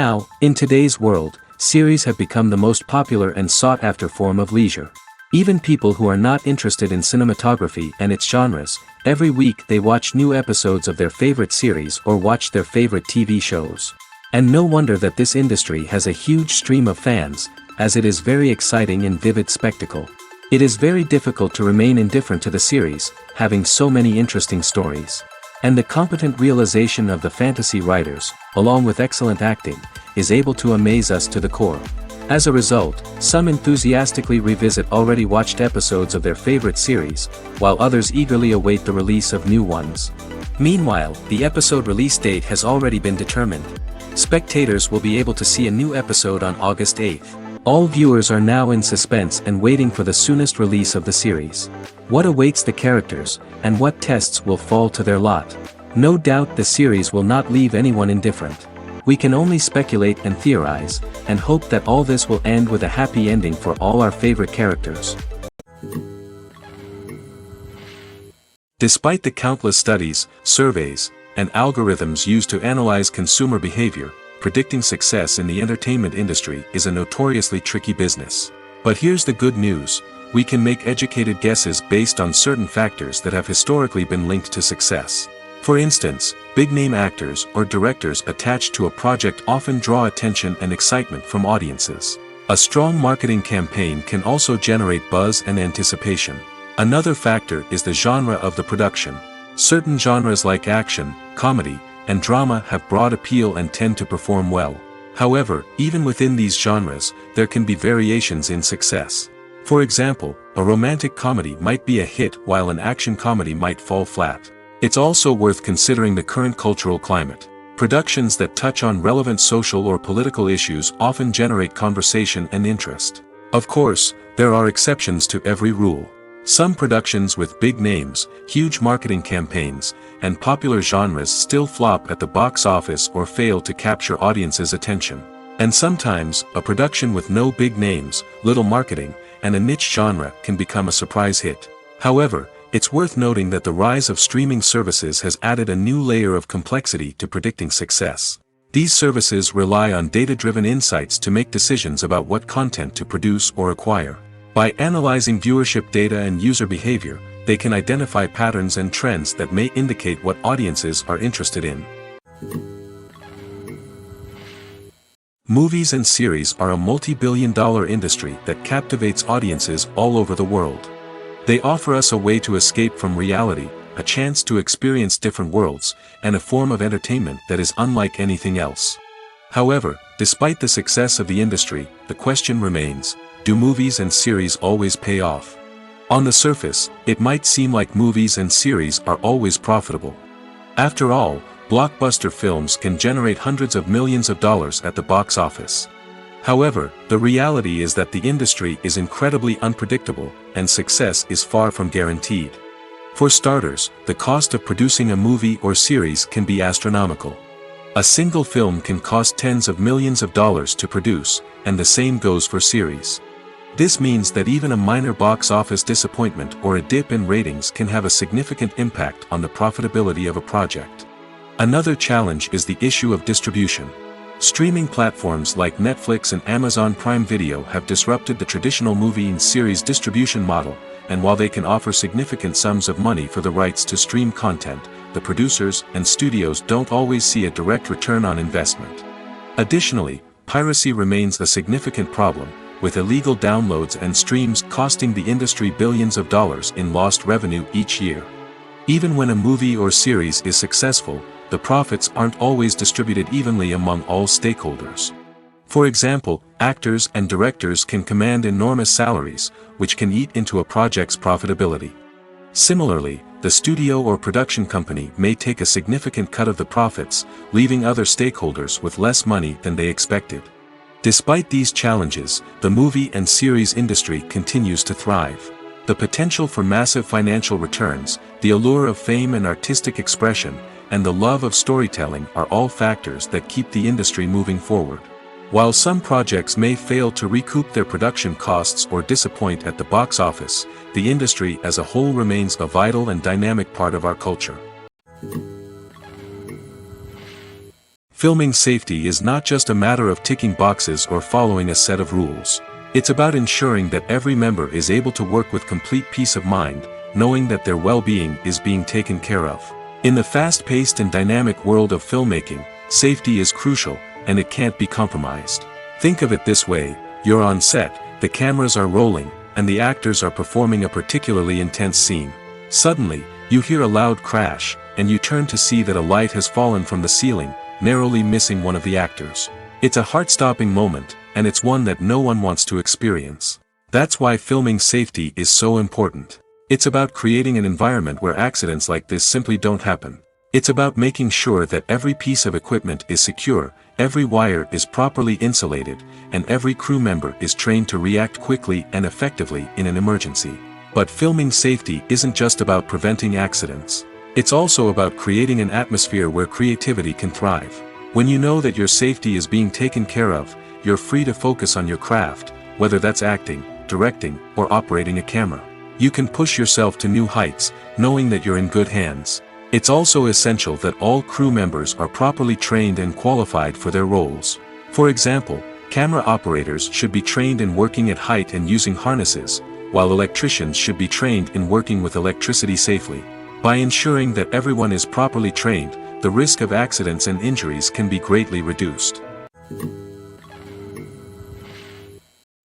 Now, in today's world, series have become the most popular and sought-after form of leisure. Even people who are not interested in cinematography and its genres, every week they watch new episodes of their favorite series or watch their favorite TV shows. And no wonder that this industry has a huge stream of fans, as it is very exciting and vivid spectacle. It is very difficult to remain indifferent to the series, having so many interesting stories. And the competent realization of the fantasy writers, along with excellent acting, is able to amaze us to the core. As a result, some enthusiastically revisit already watched episodes of their favorite series, while others eagerly await the release of new ones. Meanwhile, the episode release date has already been determined. Spectators will be able to see a new episode on August 8th. All viewers are now in suspense and waiting for the soonest release of the series. What awaits the characters, and what tests will fall to their lot? No doubt the series will not leave anyone indifferent. We can only speculate and theorize, and hope that all this will end with a happy ending for all our favorite characters. Despite the countless studies, surveys, and algorithms used to analyze consumer behavior, predicting success in the entertainment industry is a notoriously tricky business. But here's the good news: we can make educated guesses based on certain factors that have historically been linked to success. For instance, big-name actors or directors attached to a project often draw attention and excitement from audiences. A strong marketing campaign can also generate buzz and anticipation. Another factor is the genre of the production. Certain genres like action, comedy, and drama have broad appeal and tend to perform well. However, even within these genres, there can be variations in success. For example, a romantic comedy might be a hit while an action comedy might fall flat. It's also worth considering the current cultural climate. Productions that touch on relevant social or political issues often generate conversation and interest. Of course, there are exceptions to every rule. Some productions with big names, huge marketing campaigns, and popular genres still flop at the box office or fail to capture audiences' attention. And sometimes, a production with no big names, little marketing, and a niche genre can become a surprise hit. However, it's worth noting that the rise of streaming services has added a new layer of complexity to predicting success. These services rely on data-driven insights to make decisions about what content to produce or acquire. By analyzing viewership data and user behavior, they can identify patterns and trends that may indicate what audiences are interested in. Movies and series are a multi-billion-dollar industry that captivates audiences all over the world. They offer us a way to escape from reality, a chance to experience different worlds, and a form of entertainment that is unlike anything else. However, despite the success of the industry, the question remains: do movies and series always pay off? On the surface, it might seem like movies and series are always profitable. After all, blockbuster films can generate hundreds of millions of dollars at the box office. However, the reality is that the industry is incredibly unpredictable, and success is far from guaranteed. For starters, the cost of producing a movie or series can be astronomical. A single film can cost tens of millions of dollars to produce, and the same goes for series. This means that even a minor box office disappointment or a dip in ratings can have a significant impact on the profitability of a project. Another challenge is the issue of distribution. Streaming platforms like Netflix and Amazon Prime Video have disrupted the traditional movie and series distribution model, and while they can offer significant sums of money for the rights to stream content, the producers and studios don't always see a direct return on investment. Additionally, piracy remains a significant problem, with illegal downloads and streams costing the industry billions of dollars in lost revenue each year. Even when a movie or series is successful, the profits aren't always distributed evenly among all stakeholders. For example, actors and directors can command enormous salaries, which can eat into a project's profitability. Similarly, the studio or production company may take a significant cut of the profits, leaving other stakeholders with less money than they expected. Despite these challenges, the movie and series industry continues to thrive. The potential for massive financial returns, the allure of fame and artistic expression, and the love of storytelling are all factors that keep the industry moving forward. While some projects may fail to recoup their production costs or disappoint at the box office, the industry as a whole remains a vital and dynamic part of our culture. Filming safety is not just a matter of ticking boxes or following a set of rules. It's about ensuring that every member is able to work with complete peace of mind, knowing that their well-being is being taken care of. In the fast-paced and dynamic world of filmmaking, safety is crucial, and it can't be compromised. Think of it this way: you're on set, the cameras are rolling, and the actors are performing a particularly intense scene. Suddenly, you hear a loud crash, and you turn to see that a light has fallen from the ceiling, narrowly missing one of the actors. It's a heart-stopping moment, and it's one that no one wants to experience. That's why filming safety is so important. It's about creating an environment where accidents like this simply don't happen. It's about making sure that every piece of equipment is secure, every wire is properly insulated, and every crew member is trained to react quickly and effectively in an emergency. But filming safety isn't just about preventing accidents. It's also about creating an atmosphere where creativity can thrive. When you know that your safety is being taken care of, you're free to focus on your craft, whether that's acting, directing, or operating a camera. You can push yourself to new heights, knowing that you're in good hands. It's also essential that all crew members are properly trained and qualified for their roles. For example, camera operators should be trained in working at height and using harnesses, while electricians should be trained in working with electricity safely. By ensuring that everyone is properly trained, the risk of accidents and injuries can be greatly reduced.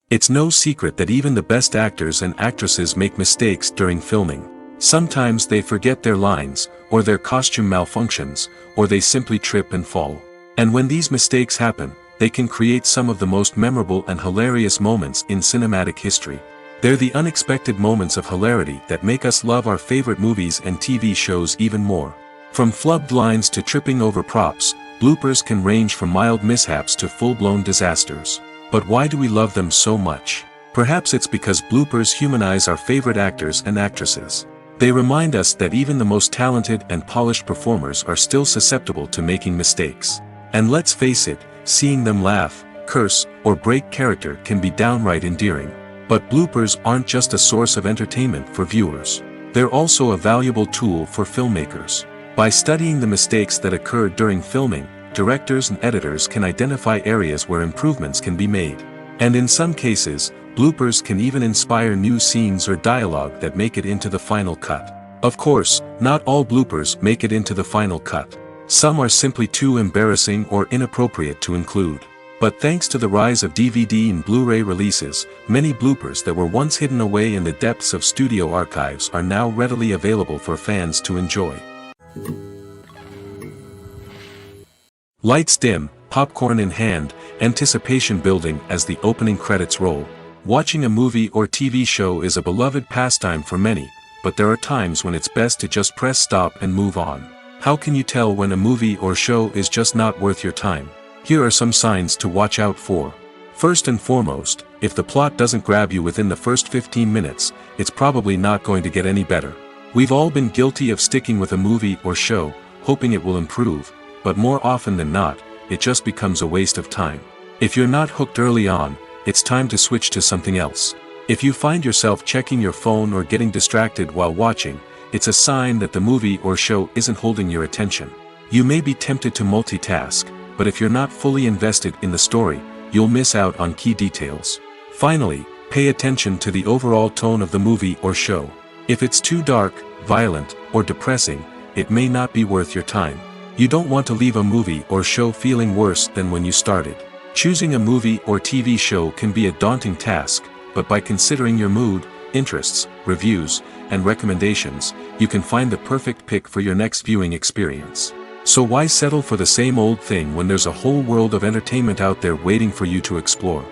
It's no secret that even the best actors and actresses make mistakes during filming. Sometimes they forget their lines, or their costume malfunctions, or they simply trip and fall. And when these mistakes happen, they can create some of the most memorable and hilarious moments in cinematic history. They're the unexpected moments of hilarity that make us love our favorite movies and TV shows even more. From flubbed lines to tripping over props, bloopers can range from mild mishaps to full-blown disasters. But why do we love them so much? Perhaps it's because bloopers humanize our favorite actors and actresses. They remind us that even the most talented and polished performers are still susceptible to making mistakes. And let's face it, seeing them laugh, curse, or break character can be downright endearing. But bloopers aren't just a source of entertainment for viewers. They're also a valuable tool for filmmakers. By studying the mistakes that occur during filming, directors and editors can identify areas where improvements can be made. And in some cases, bloopers can even inspire new scenes or dialogue that make it into the final cut. Of course, not all bloopers make it into the final cut. Some are simply too embarrassing or inappropriate to include. But thanks to the rise of DVD and Blu-ray releases, many bloopers that were once hidden away in the depths of studio archives are now readily available for fans to enjoy. Lights dim, popcorn in hand, anticipation building as the opening credits roll. Watching a movie or TV show is a beloved pastime for many, but there are times when it's best to just press stop and move on. How can you tell when a movie or show is just not worth your time? Here are some signs to watch out for. First and foremost, if the plot doesn't grab you within the first 15 minutes, it's probably not going to get any better. We've all been guilty of sticking with a movie or show, hoping it will improve, but more often than not, it just becomes a waste of time. If you're not hooked early on, it's time to switch to something else. If you find yourself checking your phone or getting distracted while watching, it's a sign that the movie or show isn't holding your attention. You may be tempted to multitask, but if you're not fully invested in the story, you'll miss out on key details. Finally, pay attention to the overall tone of the movie or show. If it's too dark, violent, or depressing, it may not be worth your time. You don't want to leave a movie or show feeling worse than when you started. Choosing a movie or TV show can be a daunting task, but by considering your mood, interests, reviews, and recommendations, you can find the perfect pick for your next viewing experience. So why settle for the same old thing when there's a whole world of entertainment out there waiting for you to explore?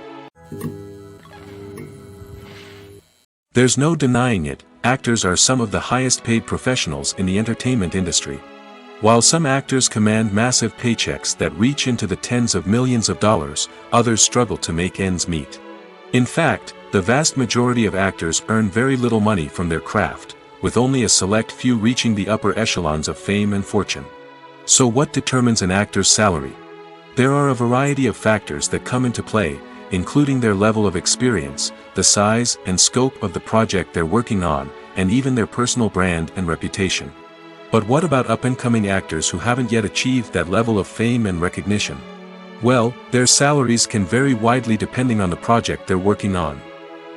There's no denying it, actors are some of the highest paid professionals in the entertainment industry. While some actors command massive paychecks that reach into the tens of millions of dollars, others struggle to make ends meet. In fact, the vast majority of actors earn very little money from their craft, with only a select few reaching the upper echelons of fame and fortune. So what determines an actor's salary? There are a variety of factors that come into play, including their level of experience, the size and scope of the project they're working on, and even their personal brand and reputation. But what about up-and-coming actors who haven't yet achieved that level of fame and recognition? Well, their salaries can vary widely depending on the project they're working on.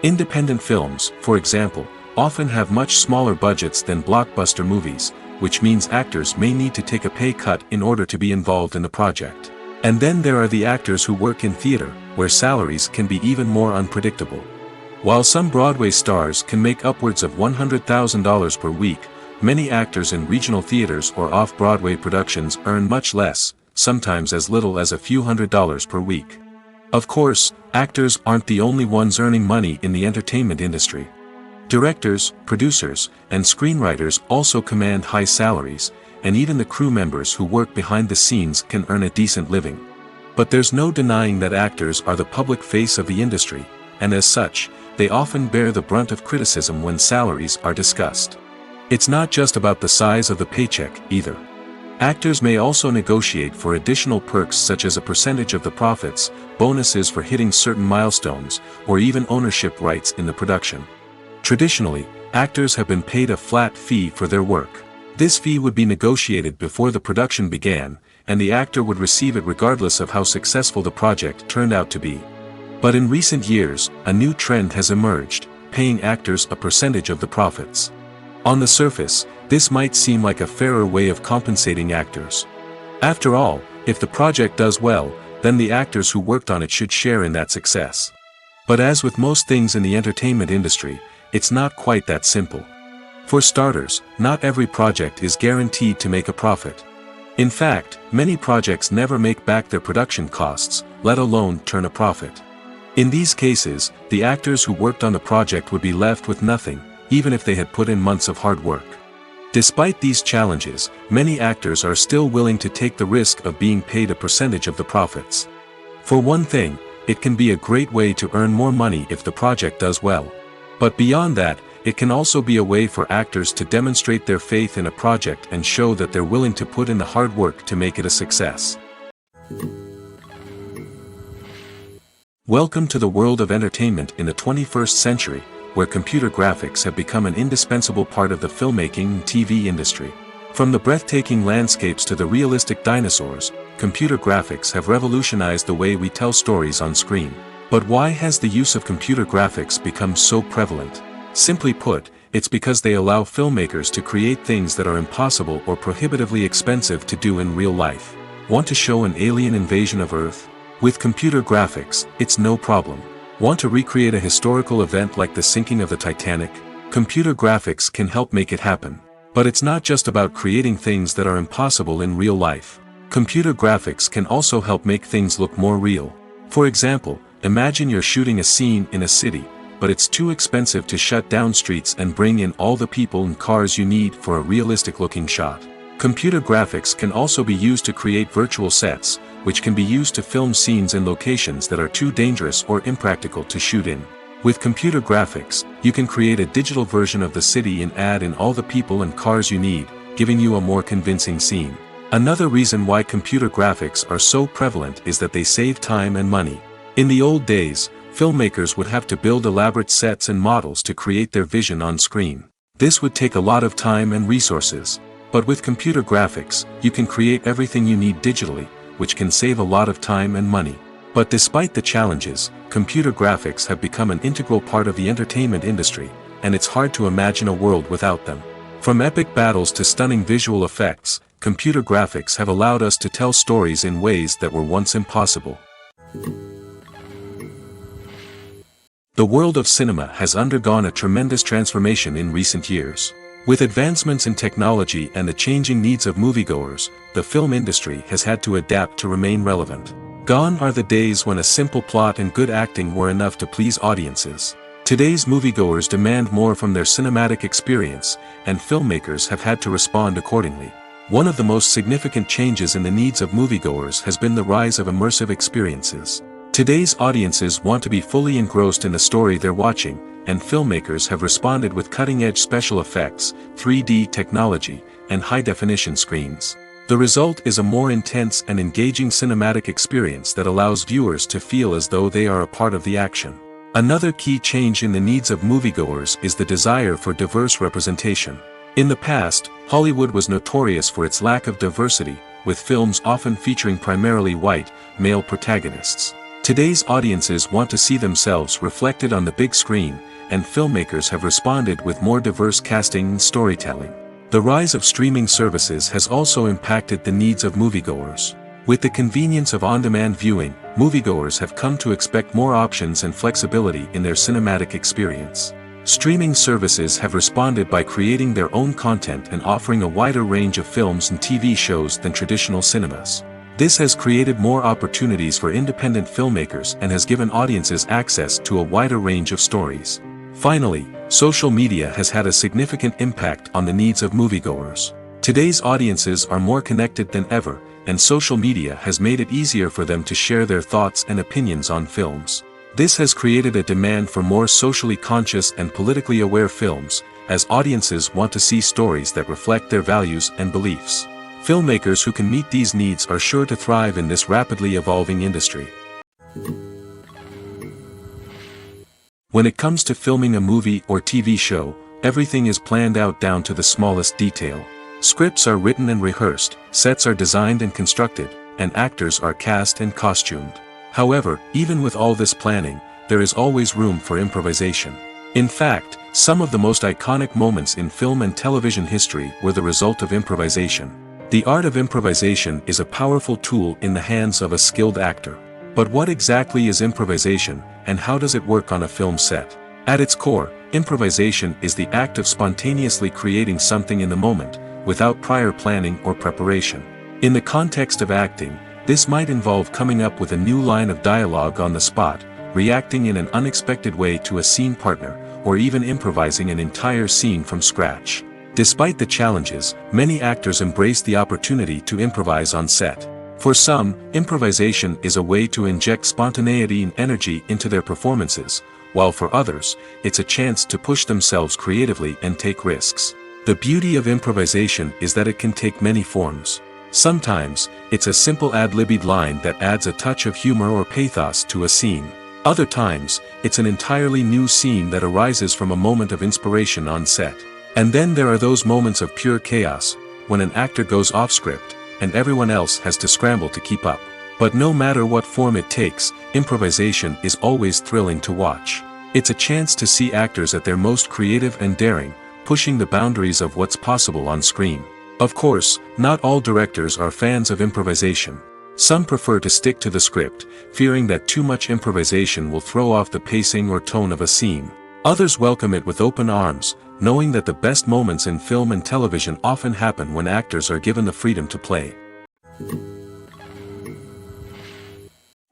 Independent films, for example, often have much smaller budgets than blockbuster movies, which means actors may need to take a pay cut in order to be involved in the project. And then there are the actors who work in theater, where salaries can be even more unpredictable. While some Broadway stars can make upwards of $100,000 per week, many actors in regional theaters or off-Broadway productions earn much less, sometimes as little as a few $100s per week. Of course, actors aren't the only ones earning money in the entertainment industry. Directors, producers, and screenwriters also command high salaries, and even the crew members who work behind the scenes can earn a decent living. But there's no denying that actors are the public face of the industry, and as such, they often bear the brunt of criticism when salaries are discussed. It's not just about the size of the paycheck, either. Actors may also negotiate for additional perks such as a percentage of the profits, bonuses for hitting certain milestones, or even ownership rights in the production. Traditionally, actors have been paid a flat fee for their work. This fee would be negotiated before the production began, and the actor would receive it regardless of how successful the project turned out to be. But in recent years, a new trend has emerged, paying actors a percentage of the profits. On the surface, this might seem like a fairer way of compensating actors. After all, if the project does well, then the actors who worked on it should share in that success. But as with most things in the entertainment industry, it's not quite that simple. For starters, not every project is guaranteed to make a profit. In fact, many projects never make back their production costs, let alone turn a profit. In these cases, the actors who worked on the project would be left with nothing, even if they had put in months of hard work. Despite these challenges, many actors are still willing to take the risk of being paid a percentage of the profits. For one thing, it can be a great way to earn more money if the project does well. But beyond that, it can also be a way for actors to demonstrate their faith in a project and show that they're willing to put in the hard work to make it a success. Welcome to the world of entertainment in the 21st century, where computer graphics have become an indispensable part of the filmmaking and TV industry. From the breathtaking landscapes to the realistic dinosaurs, computer graphics have revolutionized the way we tell stories on screen. But why has the use of computer graphics become so prevalent? Simply put, it's because they allow filmmakers to create things that are impossible or prohibitively expensive to do in real life. Want to show an alien invasion of Earth? With computer graphics, it's no problem. Want to recreate a historical event like the sinking of the Titanic? Computer graphics can help make it happen. But it's not just about creating things that are impossible in real life. Computer graphics can also help make things look more real. For example, imagine you're shooting a scene in a city, but it's too expensive to shut down streets and bring in all the people and cars you need for a realistic-looking shot. Computer graphics can also be used to create virtual sets, which can be used to film scenes in locations that are too dangerous or impractical to shoot in. With computer graphics, you can create a digital version of the city and add in all the people and cars you need, giving you a more convincing scene. Another reason why computer graphics are so prevalent is that they save time and money. In the old days, filmmakers would have to build elaborate sets and models to create their vision on screen. This would take a lot of time and resources. But with computer graphics, you can create everything you need digitally, which can save a lot of time and money. But despite the challenges, computer graphics have become an integral part of the entertainment industry, and it's hard to imagine a world without them. From epic battles to stunning visual effects, computer graphics have allowed us to tell stories in ways that were once impossible. The world of cinema has undergone a tremendous transformation in recent years. With advancements in technology and the changing needs of moviegoers, the film industry has had to adapt to remain relevant. Gone are the days when a simple plot and good acting were enough to please audiences. Today's moviegoers demand more from their cinematic experience, and filmmakers have had to respond accordingly. One of the most significant changes in the needs of moviegoers has been the rise of immersive experiences. Today's audiences want to be fully engrossed in the story they're watching, and filmmakers have responded with cutting-edge special effects, 3D technology, and high-definition screens. The result is a more intense and engaging cinematic experience that allows viewers to feel as though they are a part of the action. Another key change in the needs of moviegoers is the desire for diverse representation. In the past, Hollywood was notorious for its lack of diversity, with films often featuring primarily white, male protagonists. Today's audiences want to see themselves reflected on the big screen, and filmmakers have responded with more diverse casting and storytelling. The rise of streaming services has also impacted the needs of moviegoers. With the convenience of on-demand viewing, moviegoers have come to expect more options and flexibility in their cinematic experience. Streaming services have responded by creating their own content and offering a wider range of films and TV shows than traditional cinemas. This has created more opportunities for independent filmmakers and has given audiences access to a wider range of stories. Finally, social media has had a significant impact on the needs of moviegoers. Today's audiences are more connected than ever, and social media has made it easier for them to share their thoughts and opinions on films. This has created a demand for more socially conscious and politically aware films, as audiences want to see stories that reflect their values and beliefs. Filmmakers who can meet these needs are sure to thrive in this rapidly evolving industry. When it comes to filming a movie or TV show, everything is planned out down to the smallest detail. Scripts are written and rehearsed, sets are designed and constructed, and actors are cast and costumed. However, even with all this planning, there is always room for improvisation. In fact, some of the most iconic moments in film and television history were the result of improvisation. The art of improvisation is a powerful tool in the hands of a skilled actor. But what exactly is improvisation, and how does it work on a film set? At its core, improvisation is the act of spontaneously creating something in the moment, without prior planning or preparation. In the context of acting, this might involve coming up with a new line of dialogue on the spot, reacting in an unexpected way to a scene partner, or even improvising an entire scene from scratch. Despite the challenges, many actors embrace the opportunity to improvise on set. For some, improvisation is a way to inject spontaneity and energy into their performances, while for others, it's a chance to push themselves creatively and take risks. The beauty of improvisation is that it can take many forms. Sometimes, it's a simple ad-libbed line that adds a touch of humor or pathos to a scene. Other times, it's an entirely new scene that arises from a moment of inspiration on set. And then there are those moments of pure chaos, when an actor goes off script, and everyone else has to scramble to keep up. But no matter what form it takes, improvisation is always thrilling to watch. It's a chance to see actors at their most creative and daring, pushing the boundaries of what's possible on screen. Of course, not all directors are fans of improvisation. Some prefer to stick to the script, fearing that too much improvisation will throw off the pacing or tone of a scene. Others welcome it with open arms, knowing that the best moments in film and television often happen when actors are given the freedom to play.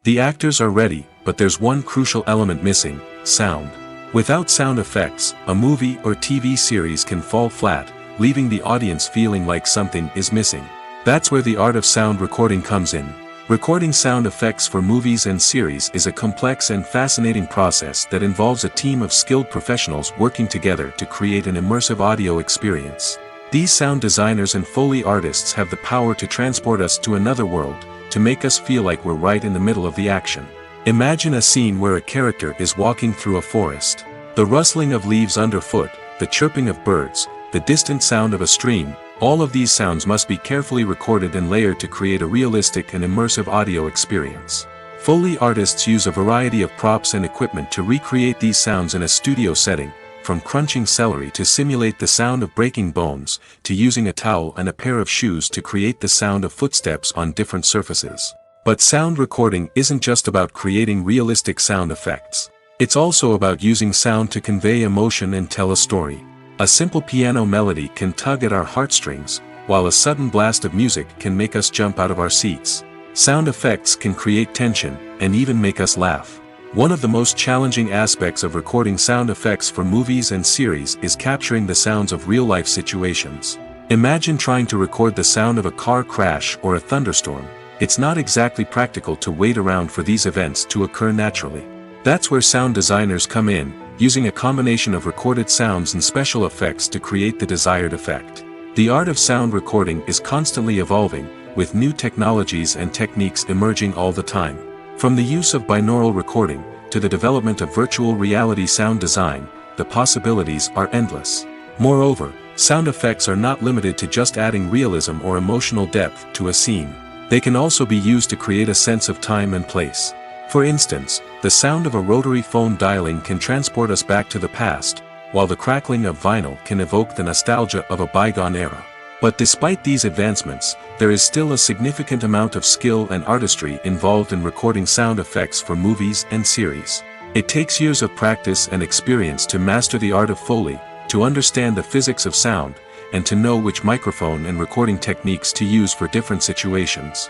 The actors are ready, but there's one crucial element missing: sound. Without sound effects, a movie or TV series can fall flat, leaving the audience feeling like something is missing. That's where the art of sound recording comes in. Recording sound effects for movies and series is a complex and fascinating process that involves a team of skilled professionals working together to create an immersive audio experience. These sound designers and Foley artists have the power to transport us to another world, to make us feel like we're right in the middle of the action. Imagine a scene where a character is walking through a forest. The rustling of leaves underfoot, the chirping of birds, the distant sound of a stream, all of these sounds must be carefully recorded and layered to create a realistic and immersive audio experience. Foley artists use a variety of props and equipment to recreate these sounds in a studio setting, from crunching celery to simulate the sound of breaking bones, to using a towel and a pair of shoes to create the sound of footsteps on different surfaces. But sound recording isn't just about creating realistic sound effects. It's also about using sound to convey emotion and tell a story. A simple piano melody can tug at our heartstrings, while a sudden blast of music can make us jump out of our seats. Sound effects can create tension, and even make us laugh. One of the most challenging aspects of recording sound effects for movies and series is capturing the sounds of real-life situations. Imagine trying to record the sound of a car crash or a thunderstorm. It's not exactly practical to wait around for these events to occur naturally. That's where sound designers come in, using a combination of recorded sounds and special effects to create the desired effect. The art of sound recording is constantly evolving, with new technologies and techniques emerging all the time. From the use of binaural recording, to the development of virtual reality sound design, the possibilities are endless. Moreover, Sound effects are not limited to just adding realism or emotional depth to a scene. They can also be used to create a sense of time and place. For instance, the sound of a rotary phone dialing can transport us back to the past, while the crackling of vinyl can evoke the nostalgia of a bygone era. But despite these advancements, there is still a significant amount of skill and artistry involved in recording sound effects for movies and series. It takes years of practice and experience to master the art of Foley, to understand the physics of sound, and to know which microphone and recording techniques to use for different situations.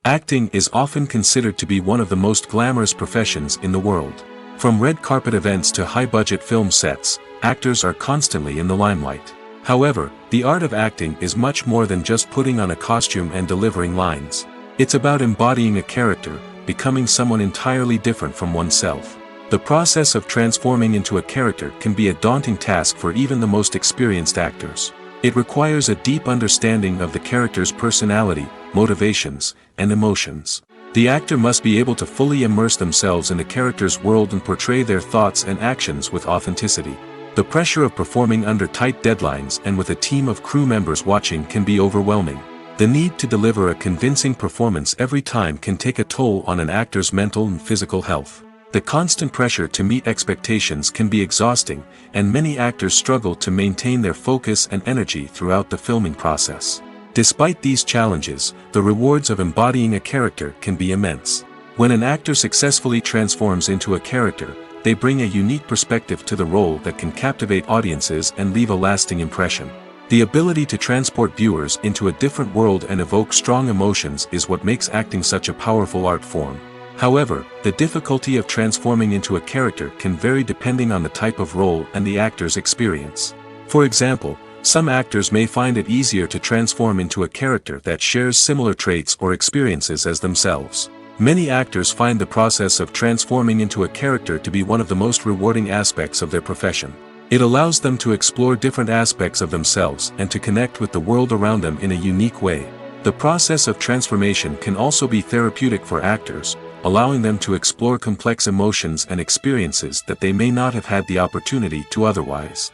Acting is often considered to be one of the most glamorous professions in the world. From red carpet events to high-budget film sets, actors are constantly in the limelight. However, the art of acting is much more than just putting on a costume and delivering lines. It's about embodying a character, becoming someone entirely different from oneself. The process of transforming into a character can be a daunting task for even the most experienced actors. It requires a deep understanding of the character's personality, motivations, and emotions. The actor must be able to fully immerse themselves in the character's world and portray their thoughts and actions with authenticity. The pressure of performing under tight deadlines and with a team of crew members watching can be overwhelming. The need to deliver a convincing performance every time can take a toll on an actor's mental and physical health. The constant pressure to meet expectations can be exhausting, and many actors struggle to maintain their focus and energy throughout the filming process. Despite these challenges, the rewards of embodying a character can be immense. When an actor successfully transforms into a character, they bring a unique perspective to the role that can captivate audiences and leave a lasting impression. The ability to transport viewers into a different world and evoke strong emotions is what makes acting such a powerful art form. However, the difficulty of transforming into a character can vary depending on the type of role and the actor's experience. For example, some actors may find it easier to transform into a character that shares similar traits or experiences as themselves. Many actors find the process of transforming into a character to be one of the most rewarding aspects of their profession. It allows them to explore different aspects of themselves and to connect with the world around them in a unique way. The process of transformation can also be therapeutic for actors, allowing them to explore complex emotions and experiences that they may not have had the opportunity to otherwise.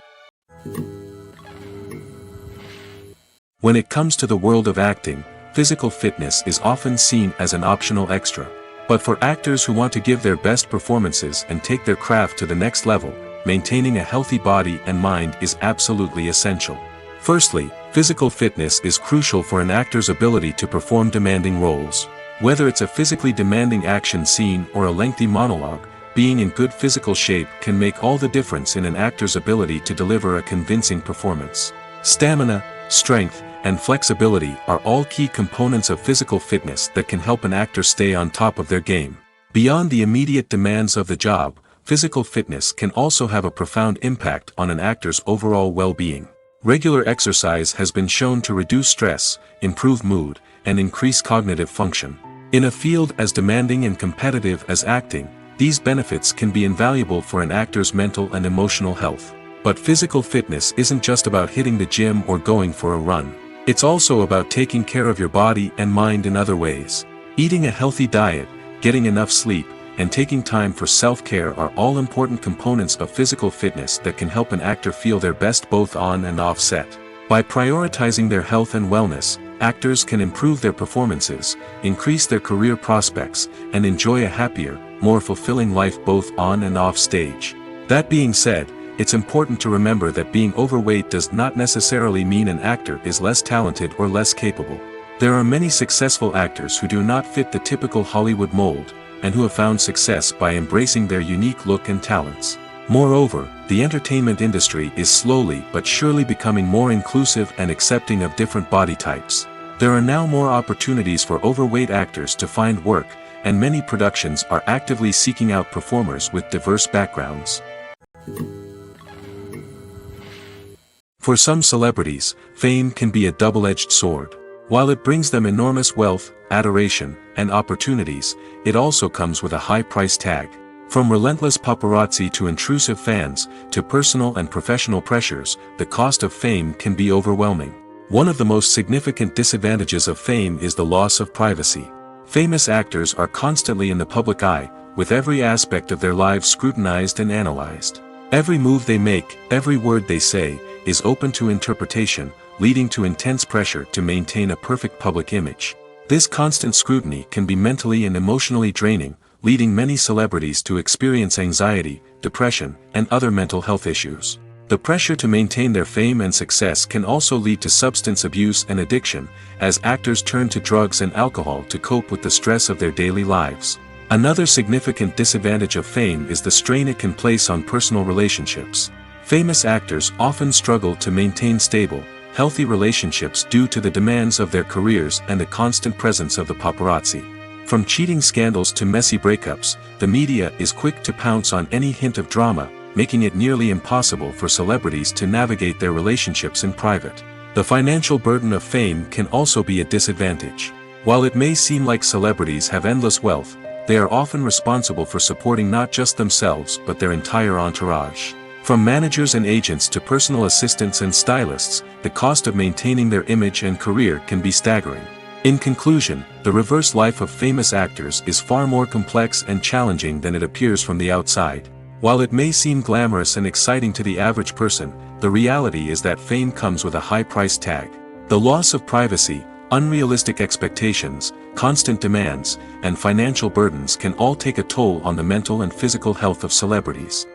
When it comes to the world of acting, physical fitness is often seen as an optional extra. But for actors who want to give their best performances and take their craft to the next level, maintaining a healthy body and mind is absolutely essential. Firstly, physical fitness is crucial for an actor's ability to perform demanding roles. Whether it's a physically demanding action scene or a lengthy monologue, being in good physical shape can make all the difference in an actor's ability to deliver a convincing performance. Stamina, strength, and flexibility are all key components of physical fitness that can help an actor stay on top of their game. Beyond the immediate demands of the job, physical fitness can also have a profound impact on an actor's overall well-being. Regular exercise has been shown to reduce stress, improve mood, and increase cognitive function. In a field as demanding and competitive as acting, these benefits can be invaluable for an actor's mental and emotional health. But physical fitness isn't just about hitting the gym or going for a run. It's also about taking care of your body and mind in other ways. Eating a healthy diet, getting enough sleep, and taking time for self-care are all important components of physical fitness that can help an actor feel their best both on and off set. By prioritizing their health and wellness, actors can improve their performances, increase their career prospects, and enjoy a happier, more fulfilling life both on and off stage. That being said, it's important to remember that being overweight does not necessarily mean an actor is less talented or less capable. There are many successful actors who do not fit the typical Hollywood mold, and who have found success by embracing their unique look and talents. Moreover, the entertainment industry is slowly but surely becoming more inclusive and accepting of different body types. There are now more opportunities for overweight actors to find work, and many productions are actively seeking out performers with diverse backgrounds. For some celebrities, fame can be a double-edged sword. While it brings them enormous wealth, adoration, and opportunities, it also comes with a high price tag. From relentless paparazzi to intrusive fans, to personal and professional pressures, the cost of fame can be overwhelming. One of the most significant disadvantages of fame is the loss of privacy. Famous actors are constantly in the public eye, with every aspect of their lives scrutinized and analyzed. Every move they make, every word they say, is open to interpretation, leading to intense pressure to maintain a perfect public image. This constant scrutiny can be mentally and emotionally draining, leading many celebrities to experience anxiety, depression, and other mental health issues. The pressure to maintain their fame and success can also lead to substance abuse and addiction, as actors turn to drugs and alcohol to cope with the stress of their daily lives. Another significant disadvantage of fame is the strain it can place on personal relationships. Famous actors often struggle to maintain stable, healthy relationships due to the demands of their careers and the constant presence of the paparazzi. From cheating scandals to messy breakups, the media is quick to pounce on any hint of drama, making it nearly impossible for celebrities to navigate their relationships in private. The financial burden of fame can also be a disadvantage. While it may seem like celebrities have endless wealth, they are often responsible for supporting not just themselves but their entire entourage. From managers and agents to personal assistants and stylists, the cost of maintaining their image and career can be staggering. In conclusion, the reverse life of famous actors is far more complex and challenging than it appears from the outside. While it may seem glamorous and exciting to the average person, the reality is that fame comes with a high price tag. The loss of privacy, unrealistic expectations, constant demands, and financial burdens can all take a toll on the mental and physical health of celebrities.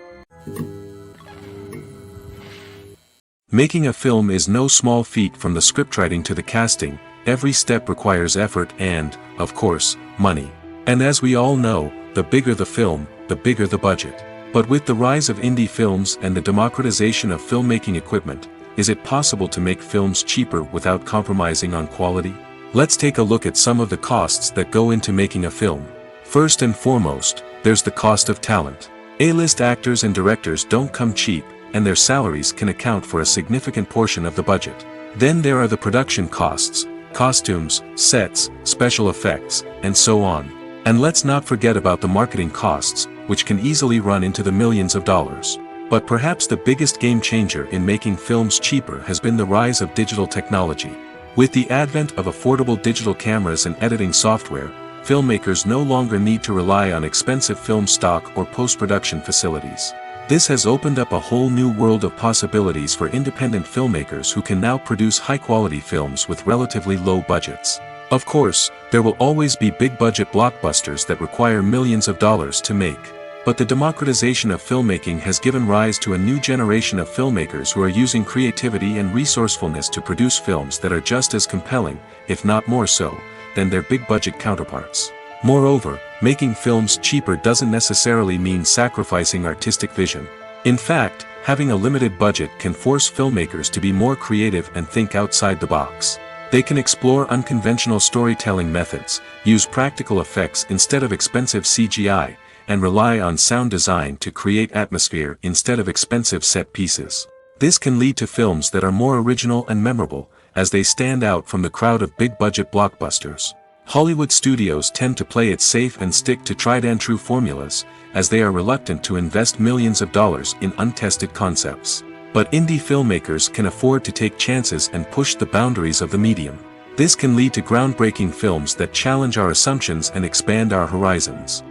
Making a film is no small feat. From the scriptwriting to the casting, every step requires effort and, of course, money. And as we all know, the bigger the film, the bigger the budget. But with the rise of indie films and the democratization of filmmaking equipment, is it possible to make films cheaper without compromising on quality? Let's take a look at some of the costs that go into making a film. First and foremost, there's the cost of talent. A-list actors and directors don't come cheap, and their salaries can account for a significant portion of the budget. Then there are the production costs, costumes, sets, special effects, and so on. And let's not forget about the marketing costs, which can easily run into the millions of dollars. But perhaps the biggest game changer in making films cheaper has been the rise of digital technology. With the advent of affordable digital cameras and editing software, filmmakers no longer need to rely on expensive film stock or post-production facilities. This has opened up a whole new world of possibilities for independent filmmakers who can now produce high-quality films with relatively low budgets. Of course, there will always be big-budget blockbusters that require millions of dollars to make. But the democratization of filmmaking has given rise to a new generation of filmmakers who are using creativity and resourcefulness to produce films that are just as compelling, if not more so, than their big-budget counterparts. Moreover, making films cheaper doesn't necessarily mean sacrificing artistic vision. In fact, having a limited budget can force filmmakers to be more creative and think outside the box. They can explore unconventional storytelling methods, use practical effects instead of expensive CGI, and rely on sound design to create atmosphere instead of expensive set pieces. This can lead to films that are more original and memorable, as they stand out from the crowd of big-budget blockbusters. Hollywood studios tend to play it safe and stick to tried-and-true formulas, as they are reluctant to invest millions of dollars in untested concepts. But indie filmmakers can afford to take chances and push the boundaries of the medium. This can lead to groundbreaking films that challenge our assumptions and expand our horizons.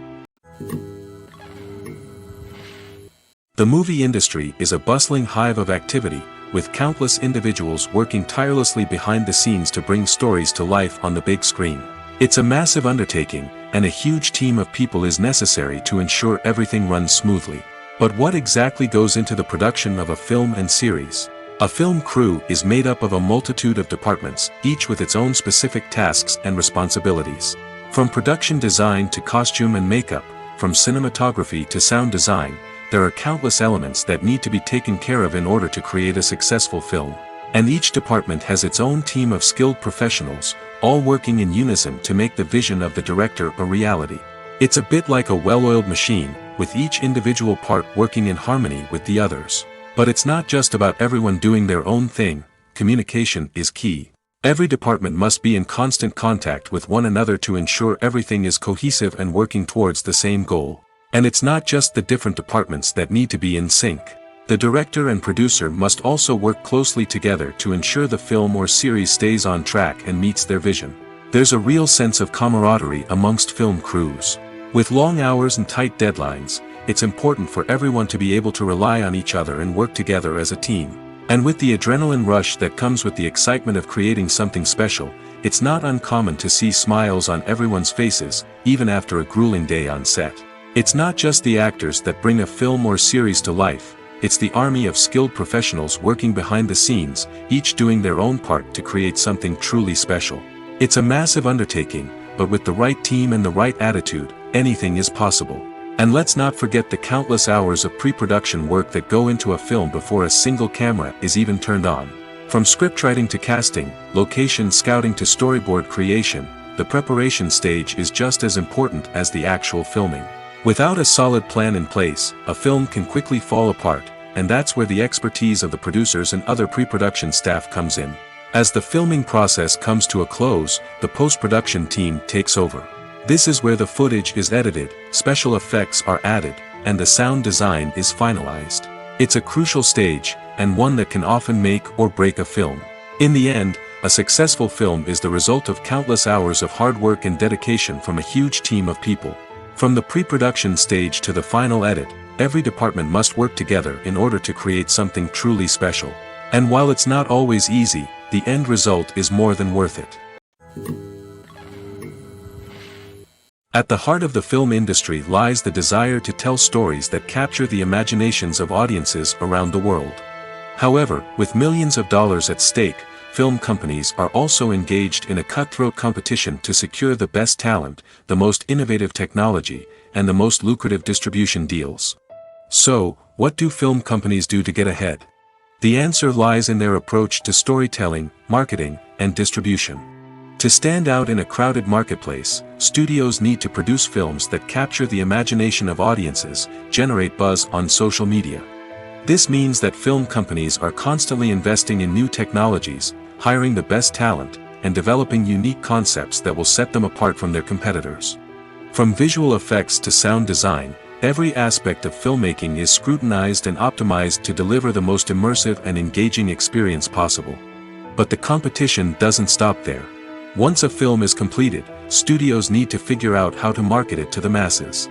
The movie industry is a bustling hive of activity, with countless individuals working tirelessly behind the scenes to bring stories to life on the big screen. It's a massive undertaking, and a huge team of people is necessary to ensure everything runs smoothly. But what exactly goes into the production of a film and series? A film crew is made up of a multitude of departments, each with its own specific tasks and responsibilities. From production design to costume and makeup, from cinematography to sound design, there are countless elements that need to be taken care of in order to create a successful film. And each department has its own team of skilled professionals, all working in unison to make the vision of the director a reality. It's a bit like a well-oiled machine, with each individual part working in harmony with the others. But it's not just about everyone doing their own thing. Communication is key. Every department must be in constant contact with one another to ensure everything is cohesive and working towards the same goal. And it's not just the different departments that need to be in sync. The director and producer must also work closely together to ensure the film or series stays on track and meets their vision. There's a real sense of camaraderie amongst film crews. With long hours and tight deadlines, it's important for everyone to be able to rely on each other and work together as a team. And with the adrenaline rush that comes with the excitement of creating something special, it's not uncommon to see smiles on everyone's faces, even after a grueling day on set. It's not just the actors that bring a film or series to life, it's the army of skilled professionals working behind the scenes, each doing their own part to create something truly special. It's a massive undertaking, but with the right team and the right attitude, anything is possible. And let's not forget the countless hours of pre-production work that go into a film before a single camera is even turned on. From scriptwriting to casting, location scouting to storyboard creation, the preparation stage is just as important as the actual filming. Without a solid plan in place, a film can quickly fall apart, and that's where the expertise of the producers and other pre-production staff comes in. As the filming process comes to a close, the post-production team takes over. This is where the footage is edited, special effects are added, and the sound design is finalized. It's a crucial stage, and one that can often make or break a film. In the end, a successful film is the result of countless hours of hard work and dedication from a huge team of people. From the pre-production stage to the final edit, every department must work together in order to create something truly special. And while it's not always easy, the end result is more than worth it. At the heart of the film industry lies the desire to tell stories that capture the imaginations of audiences around the world. However, with millions of dollars at stake, film companies are also engaged in a cutthroat competition to secure the best talent, the most innovative technology, and the most lucrative distribution deals. So, what do film companies do to get ahead? The answer lies in their approach to storytelling, marketing, and distribution. To stand out in a crowded marketplace, studios need to produce films that capture the imagination of audiences, generate buzz on social media. This means that film companies are constantly investing in new technologies, hiring the best talent, and developing unique concepts that will set them apart from their competitors. From visual effects to sound design, every aspect of filmmaking is scrutinized and optimized to deliver the most immersive and engaging experience possible. But the competition doesn't stop there. Once a film is completed, studios need to figure out how to market it to the masses.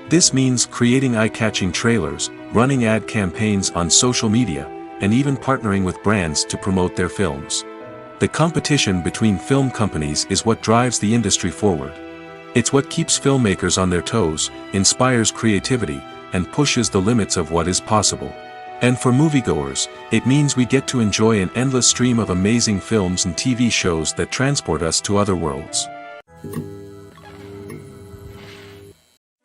This means creating eye-catching trailers, running ad campaigns on social media, and even partnering with brands to promote their films. The competition between film companies is what drives the industry forward. It's what keeps filmmakers on their toes, inspires creativity, and pushes the limits of what is possible. And for moviegoers, it means we get to enjoy an endless stream of amazing films and TV shows that transport us to other worlds.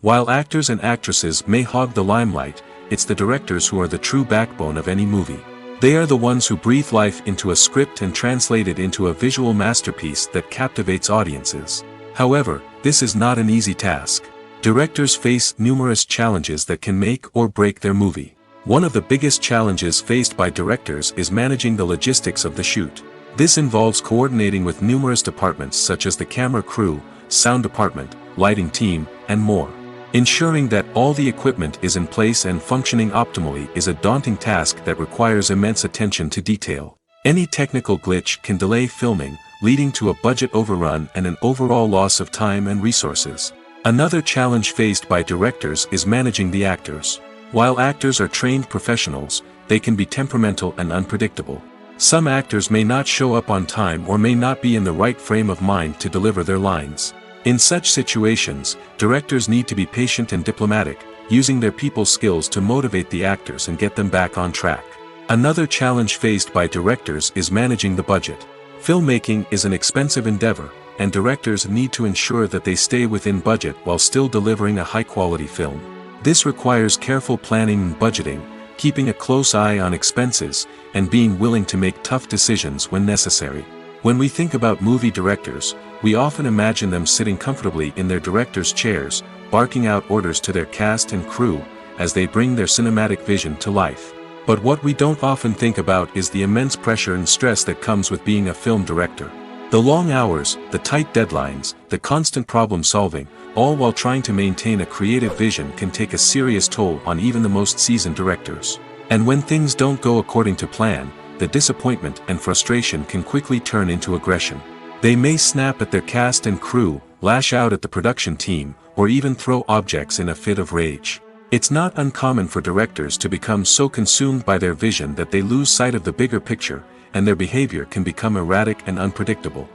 While actors and actresses may hog the limelight, it's the directors who are the true backbone of any movie. They are the ones who breathe life into a script and translate it into a visual masterpiece that captivates audiences. However, this is not an easy task. Directors face numerous challenges that can make or break their movie. One of the biggest challenges faced by directors is managing the logistics of the shoot. This involves coordinating with numerous departments such as the camera crew, sound department, lighting team, and more. Ensuring that all the equipment is in place and functioning optimally is a daunting task that requires immense attention to detail. Any technical glitch can delay filming, leading to a budget overrun and an overall loss of time and resources. Another challenge faced by directors is managing the actors. While actors are trained professionals, they can be temperamental and unpredictable. Some actors may not show up on time or may not be in the right frame of mind to deliver their lines. In such situations, directors need to be patient and diplomatic, using their people skills to motivate the actors and get them back on track. Another challenge faced by directors is managing the budget. Filmmaking is an expensive endeavor, and directors need to ensure that they stay within budget while still delivering a high-quality film. This requires careful planning and budgeting, keeping a close eye on expenses, and being willing to make tough decisions when necessary. When we think about movie directors, we often imagine them sitting comfortably in their director's chairs, barking out orders to their cast and crew, as they bring their cinematic vision to life. But what we don't often think about is the immense pressure and stress that comes with being a film director. The long hours, the tight deadlines, the constant problem solving, all while trying to maintain a creative vision can take a serious toll on even the most seasoned directors. And when things don't go according to plan, the disappointment and frustration can quickly turn into aggression. They may snap at their cast and crew, lash out at the production team, or even throw objects in a fit of rage. It's not uncommon for directors to become so consumed by their vision that they lose sight of the bigger picture, and their behavior can become erratic and unpredictable.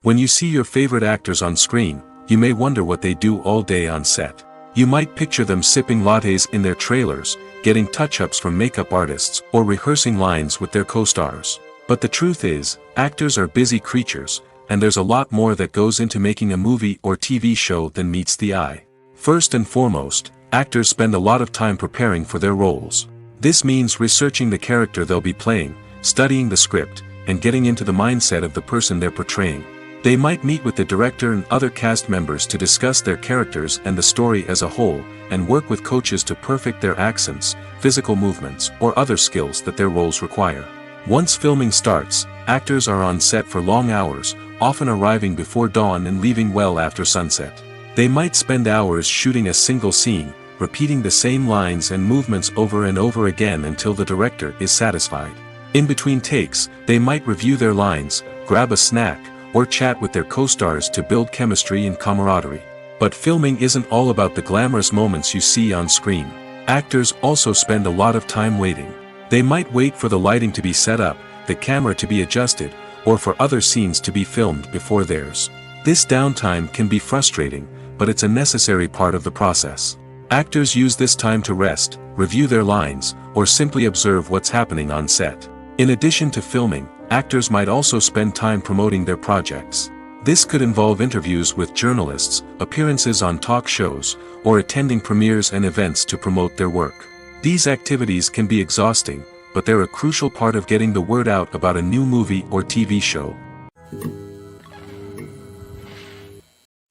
When you see your favorite actors on screen, you may wonder what they do all day on set. You might picture them sipping lattes in their trailers, getting touch-ups from makeup artists, or rehearsing lines with their co-stars. But the truth is, actors are busy creatures, and there's a lot more that goes into making a movie or TV show than meets the eye. First and foremost, actors spend a lot of time preparing for their roles. This means researching the character they'll be playing, studying the script, and getting into the mindset of the person they're portraying. They might meet with the director and other cast members to discuss their characters and the story as a whole, and work with coaches to perfect their accents, physical movements, or other skills that their roles require. Once filming starts, actors are on set for long hours, often arriving before dawn and leaving well after sunset. They might spend hours shooting a single scene, repeating the same lines and movements over and over again until the director is satisfied. In between takes, they might review their lines, grab a snack, or chat with their co-stars to build chemistry and camaraderie. But filming isn't all about the glamorous moments you see on screen. Actors also spend a lot of time waiting. They might wait for the lighting to be set up, the camera to be adjusted, or for other scenes to be filmed before theirs. This downtime can be frustrating, but it's a necessary part of the process. Actors use this time to rest, review their lines, or simply observe what's happening on set. In addition to filming, actors might also spend time promoting their projects. This could involve interviews with journalists, appearances on talk shows, or attending premieres and events to promote their work. These activities can be exhausting, but they're a crucial part of getting the word out about a new movie or TV show.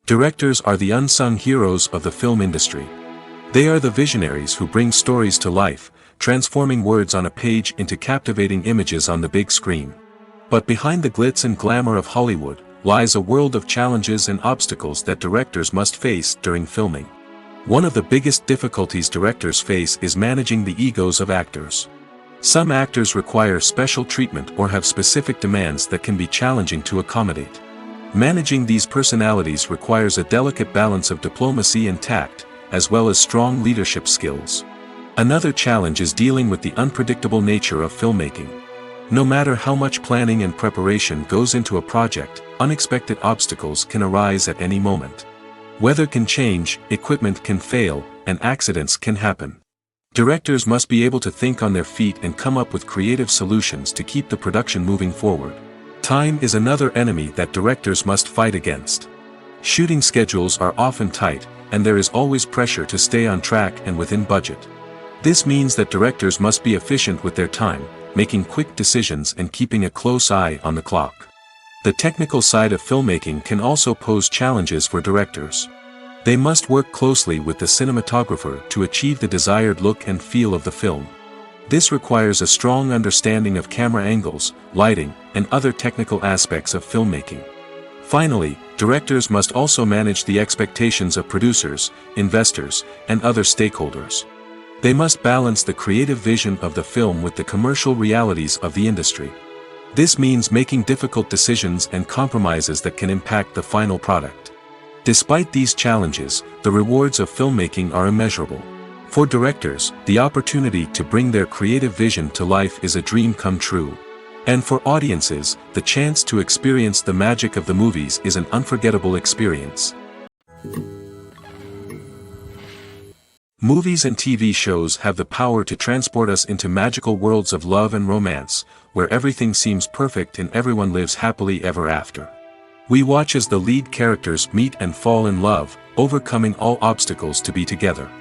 Directors are the unsung heroes of the film industry. They are the visionaries who bring stories to life, transforming words on a page into captivating images on the big screen. But behind the glitz and glamour of Hollywood, lies a world of challenges and obstacles that directors must face during filming. One of the biggest difficulties directors face is managing the egos of actors. Some actors require special treatment or have specific demands that can be challenging to accommodate. Managing these personalities requires a delicate balance of diplomacy and tact, as well as strong leadership skills. Another challenge is dealing with the unpredictable nature of filmmaking. No matter how much planning and preparation goes into a project, unexpected obstacles can arise at any moment. Weather can change, equipment can fail, and accidents can happen. Directors must be able to think on their feet and come up with creative solutions to keep the production moving forward. Time is another enemy that directors must fight against. Shooting schedules are often tight, and there is always pressure to stay on track and within budget. This means that directors must be efficient with their time, making quick decisions and keeping a close eye on the clock. The technical side of filmmaking can also pose challenges for directors. They must work closely with the cinematographer to achieve the desired look and feel of the film. This requires a strong understanding of camera angles, lighting, and other technical aspects of filmmaking. Finally, directors must also manage the expectations of producers, investors, and other stakeholders. They must balance the creative vision of the film with the commercial realities of the industry. This means making difficult decisions and compromises that can impact the final product. Despite these challenges, the rewards of filmmaking are immeasurable. For directors, the opportunity to bring their creative vision to life is a dream come true. And for audiences, the chance to experience the magic of the movies is an unforgettable experience. Movies and TV shows have the power to transport us into magical worlds of love and romance, where everything seems perfect and everyone lives happily ever after. We watch as the lead characters meet and fall in love, overcoming all obstacles to be together.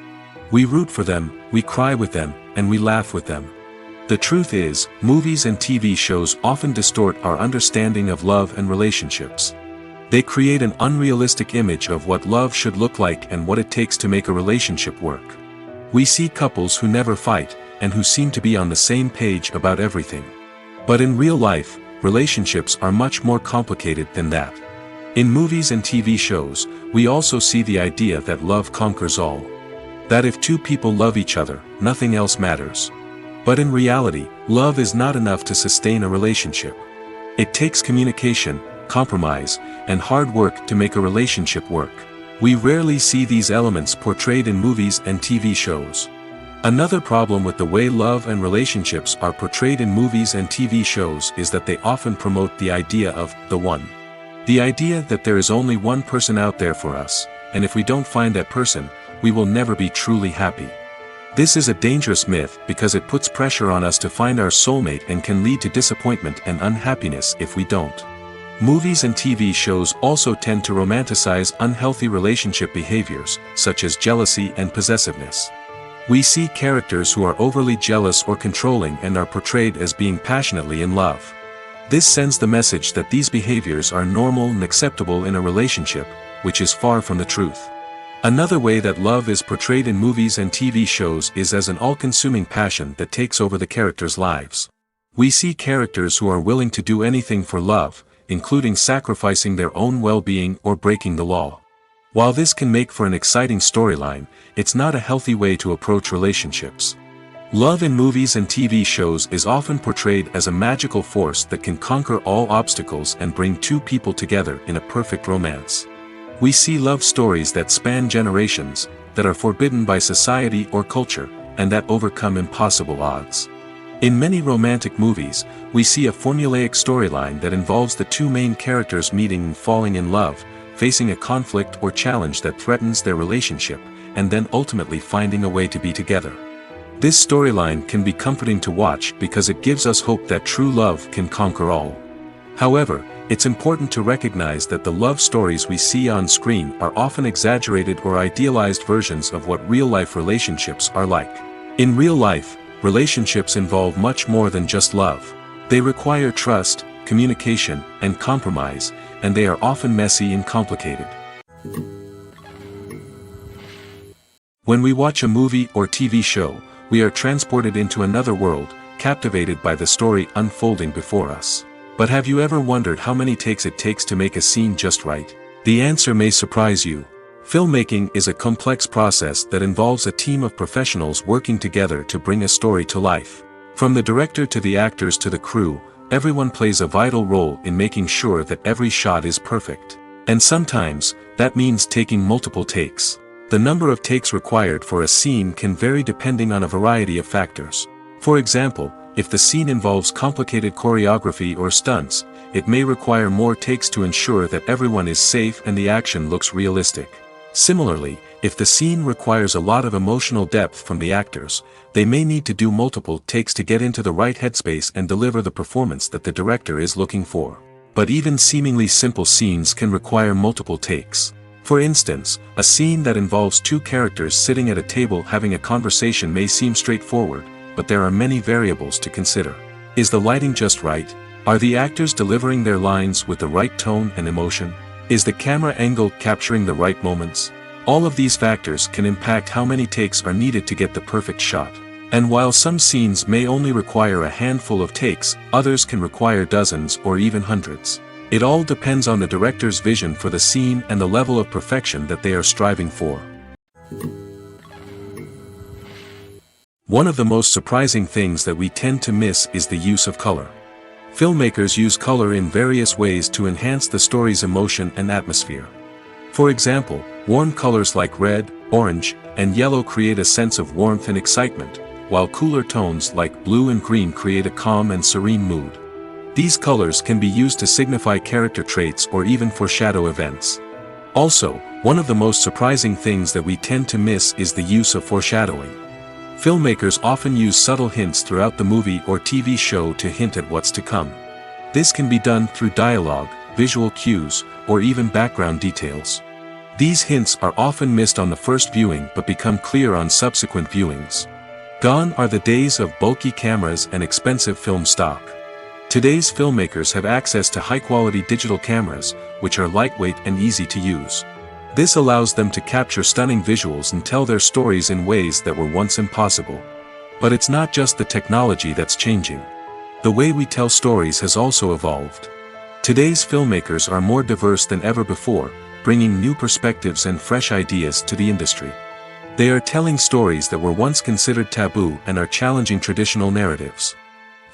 We root for them, we cry with them, and we laugh with them. The truth is, movies and TV shows often distort our understanding of love and relationships. They create an unrealistic image of what love should look like and what it takes to make a relationship work. We see couples who never fight, and who seem to be on the same page about everything. But in real life, relationships are much more complicated than that. In movies and TV shows, we also see the idea that love conquers all. That if two people love each other, nothing else matters. But in reality, love is not enough to sustain a relationship. It takes communication, compromise, and hard work to make a relationship work. We rarely see these elements portrayed in movies and TV shows. Another problem with the way love and relationships are portrayed in movies and TV shows is that they often promote the idea of the one. The idea that there is only one person out there for us, and if we don't find that person, we will never be truly happy. This is a dangerous myth because it puts pressure on us to find our soulmate and can lead to disappointment and unhappiness if we don't. Movies and TV shows also tend to romanticize unhealthy relationship behaviors, such as jealousy and possessiveness. We see characters who are overly jealous or controlling and are portrayed as being passionately in love. This sends the message that these behaviors are normal and acceptable in a relationship, which is far from the truth. Another way that love is portrayed in movies and TV shows is as an all-consuming passion that takes over the characters' lives. We see characters who are willing to do anything for love, including sacrificing their own well-being or breaking the law. While this can make for an exciting storyline, it's not a healthy way to approach relationships. Love in movies and TV shows is often portrayed as a magical force that can conquer all obstacles and bring two people together in a perfect romance. We see love stories that span generations, that are forbidden by society or culture, and that overcome impossible odds. In many romantic movies, we see a formulaic storyline that involves the two main characters meeting and falling in love, facing a conflict or challenge that threatens their relationship, and then ultimately finding a way to be together. This storyline can be comforting to watch because it gives us hope that true love can conquer all. However, it's important to recognize that the love stories we see on screen are often exaggerated or idealized versions of what real-life relationships are like. In real life, relationships involve much more than just love. They require trust, communication, and compromise, and they are often messy and complicated. When we watch a movie or TV show, we are transported into another world, captivated by the story unfolding before us. But have you ever wondered how many takes it takes to make a scene just right? The answer may surprise you. Filmmaking is a complex process that involves a team of professionals working together to bring a story to life. From the director to the actors to the crew, everyone plays a vital role in making sure that every shot is perfect. And sometimes, that means taking multiple takes. The number of takes required for a scene can vary depending on a variety of factors. For example, if the scene involves complicated choreography or stunts, it may require more takes to ensure that everyone is safe and the action looks realistic. Similarly, if the scene requires a lot of emotional depth from the actors, they may need to do multiple takes to get into the right headspace and deliver the performance that the director is looking for. But even seemingly simple scenes can require multiple takes. For instance, a scene that involves two characters sitting at a table having a conversation may seem straightforward, but there are many variables to consider. Is the lighting just right? Are the actors delivering their lines with the right tone and emotion? Is the camera angle capturing the right moments? All of these factors can impact how many takes are needed to get the perfect shot. And while some scenes may only require a handful of takes, others can require dozens or even hundreds. It all depends on the director's vision for the scene and the level of perfection that they are striving for. One of the most surprising things that we tend to miss is the use of color. Filmmakers use color in various ways to enhance the story's emotion and atmosphere. For example, warm colors like red, orange, and yellow create a sense of warmth and excitement, while cooler tones like blue and green create a calm and serene mood. These colors can be used to signify character traits or even foreshadow events. Also, one of the most surprising things that we tend to miss is the use of foreshadowing. Filmmakers often use subtle hints throughout the movie or TV show to hint at what's to come. This can be done through dialogue, visual cues, or even background details. These hints are often missed on the first viewing but become clear on subsequent viewings. Gone are the days of bulky cameras and expensive film stock. Today's filmmakers have access to high-quality digital cameras, which are lightweight and easy to use. This allows them to capture stunning visuals and tell their stories in ways that were once impossible. But it's not just the technology that's changing. The way we tell stories has also evolved. Today's filmmakers are more diverse than ever before, bringing new perspectives and fresh ideas to the industry. They are telling stories that were once considered taboo and are challenging traditional narratives.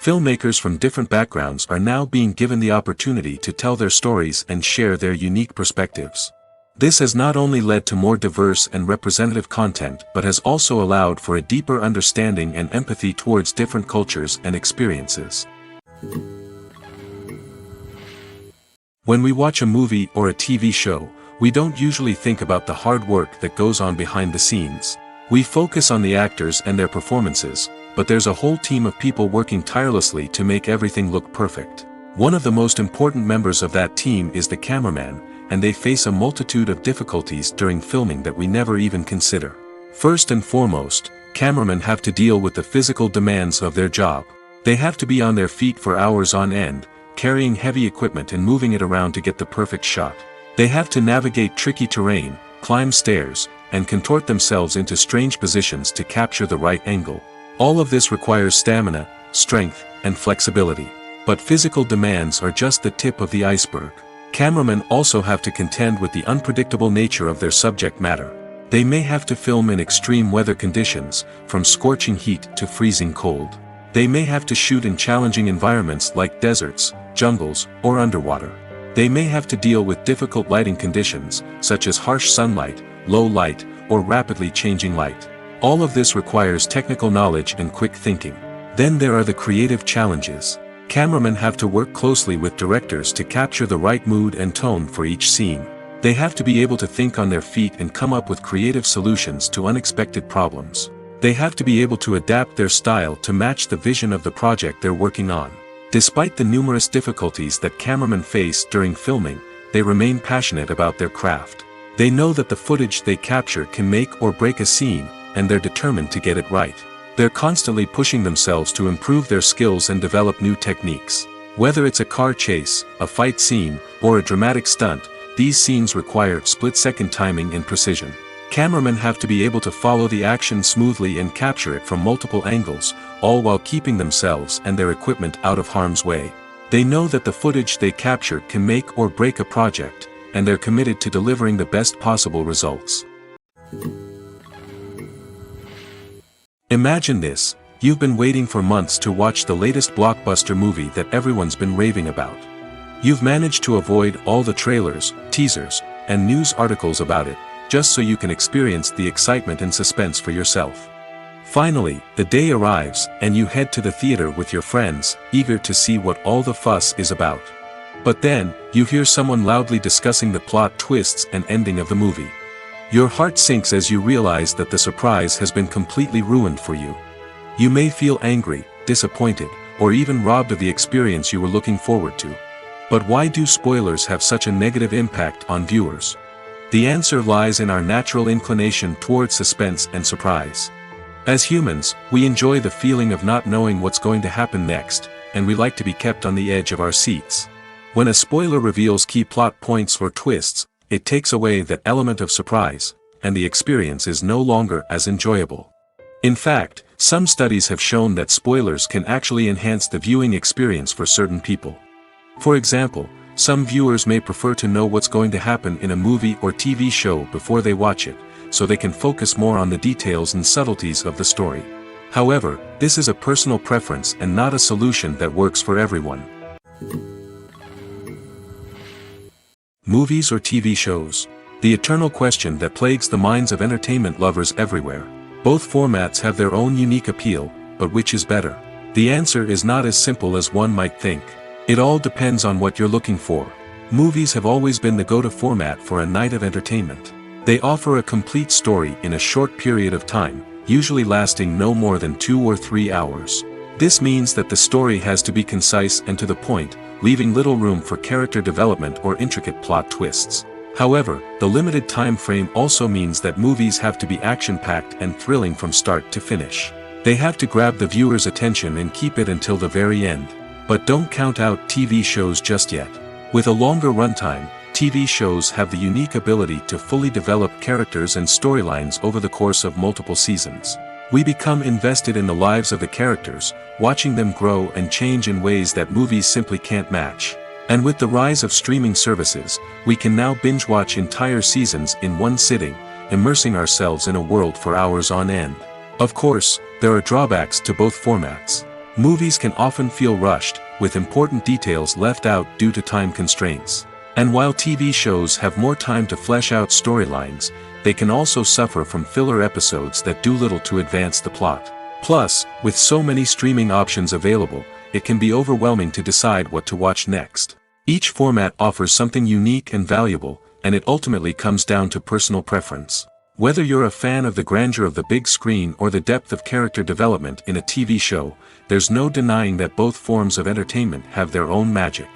Filmmakers from different backgrounds are now being given the opportunity to tell their stories and share their unique perspectives. This has not only led to more diverse and representative content but has also allowed for a deeper understanding and empathy towards different cultures and experiences. When we watch a movie or a TV show, we don't usually think about the hard work that goes on behind the scenes. We focus on the actors and their performances, but there's a whole team of people working tirelessly to make everything look perfect. One of the most important members of that team is the cameraman, and they face a multitude of difficulties during filming that we never even consider. First and foremost, cameramen have to deal with the physical demands of their job. They have to be on their feet for hours on end, carrying heavy equipment and moving it around to get the perfect shot. They have to navigate tricky terrain, climb stairs, and contort themselves into strange positions to capture the right angle. All of this requires stamina, strength, and flexibility. But physical demands are just the tip of the iceberg. Cameramen also have to contend with the unpredictable nature of their subject matter. They may have to film in extreme weather conditions, from scorching heat to freezing cold. They may have to shoot in challenging environments like deserts, jungles, or underwater. They may have to deal with difficult lighting conditions, such as harsh sunlight, low light, or rapidly changing light. All of this requires technical knowledge and quick thinking. Then there are the creative challenges. Cameramen have to work closely with directors to capture the right mood and tone for each scene. They have to be able to think on their feet and come up with creative solutions to unexpected problems. They have to be able to adapt their style to match the vision of the project they're working on. Despite the numerous difficulties that cameramen face during filming, they remain passionate about their craft. They know that the footage they capture can make or break a scene, and they're determined to get it right. They're constantly pushing themselves to improve their skills and develop new techniques. Whether it's a car chase, a fight scene, or a dramatic stunt, these scenes require split-second timing and precision. Cameramen have to be able to follow the action smoothly and capture it from multiple angles, all while keeping themselves and their equipment out of harm's way. They know that the footage they capture can make or break a project, and they're committed to delivering the best possible results. Imagine this: you've been waiting for months to watch the latest blockbuster movie that everyone's been raving about. You've managed to avoid all the trailers, teasers, and news articles about it, just so you can experience the excitement and suspense for yourself. Finally, the day arrives, and you head to the theater with your friends, eager to see what all the fuss is about. But then, you hear someone loudly discussing the plot twists and ending of the movie. Your heart sinks as you realize that the surprise has been completely ruined for you. You may feel angry, disappointed, or even robbed of the experience you were looking forward to. But why do spoilers have such a negative impact on viewers? The answer lies in our natural inclination toward suspense and surprise. As humans, we enjoy the feeling of not knowing what's going to happen next, and we like to be kept on the edge of our seats. When a spoiler reveals key plot points or twists, it takes away that element of surprise, and the experience is no longer as enjoyable. In fact, some studies have shown that spoilers can actually enhance the viewing experience for certain people. For example, some viewers may prefer to know what's going to happen in a movie or TV show before they watch it, so they can focus more on the details and subtleties of the story. However, this is a personal preference and not a solution that works for everyone. Movies or TV shows? The eternal question that plagues the minds of entertainment lovers everywhere. Both formats have their own unique appeal, but which is better? The answer is not as simple as one might think. It all depends on what you're looking for. Movies have always been the go-to format for a night of entertainment. They offer a complete story in a short period of time, usually lasting no more than 2 or 3 hours. This means that the story has to be concise and to the point, leaving little room for character development or intricate plot twists. However, the limited time frame also means that movies have to be action-packed and thrilling from start to finish. They have to grab the viewer's attention and keep it until the very end. But don't count out TV shows just yet. With a longer runtime, TV shows have the unique ability to fully develop characters and storylines over the course of multiple seasons. We become invested in the lives of the characters, watching them grow and change in ways that movies simply can't match. And with the rise of streaming services, we can now binge-watch entire seasons in one sitting, immersing ourselves in a world for hours on end. Of course, there are drawbacks to both formats. Movies can often feel rushed, with important details left out due to time constraints. And while TV shows have more time to flesh out storylines, they can also suffer from filler episodes that do little to advance the plot. Plus, with so many streaming options available, it can be overwhelming to decide what to watch next. Each format offers something unique and valuable, and it ultimately comes down to personal preference. Whether you're a fan of the grandeur of the big screen or the depth of character development in a TV show, there's no denying that both forms of entertainment have their own magic.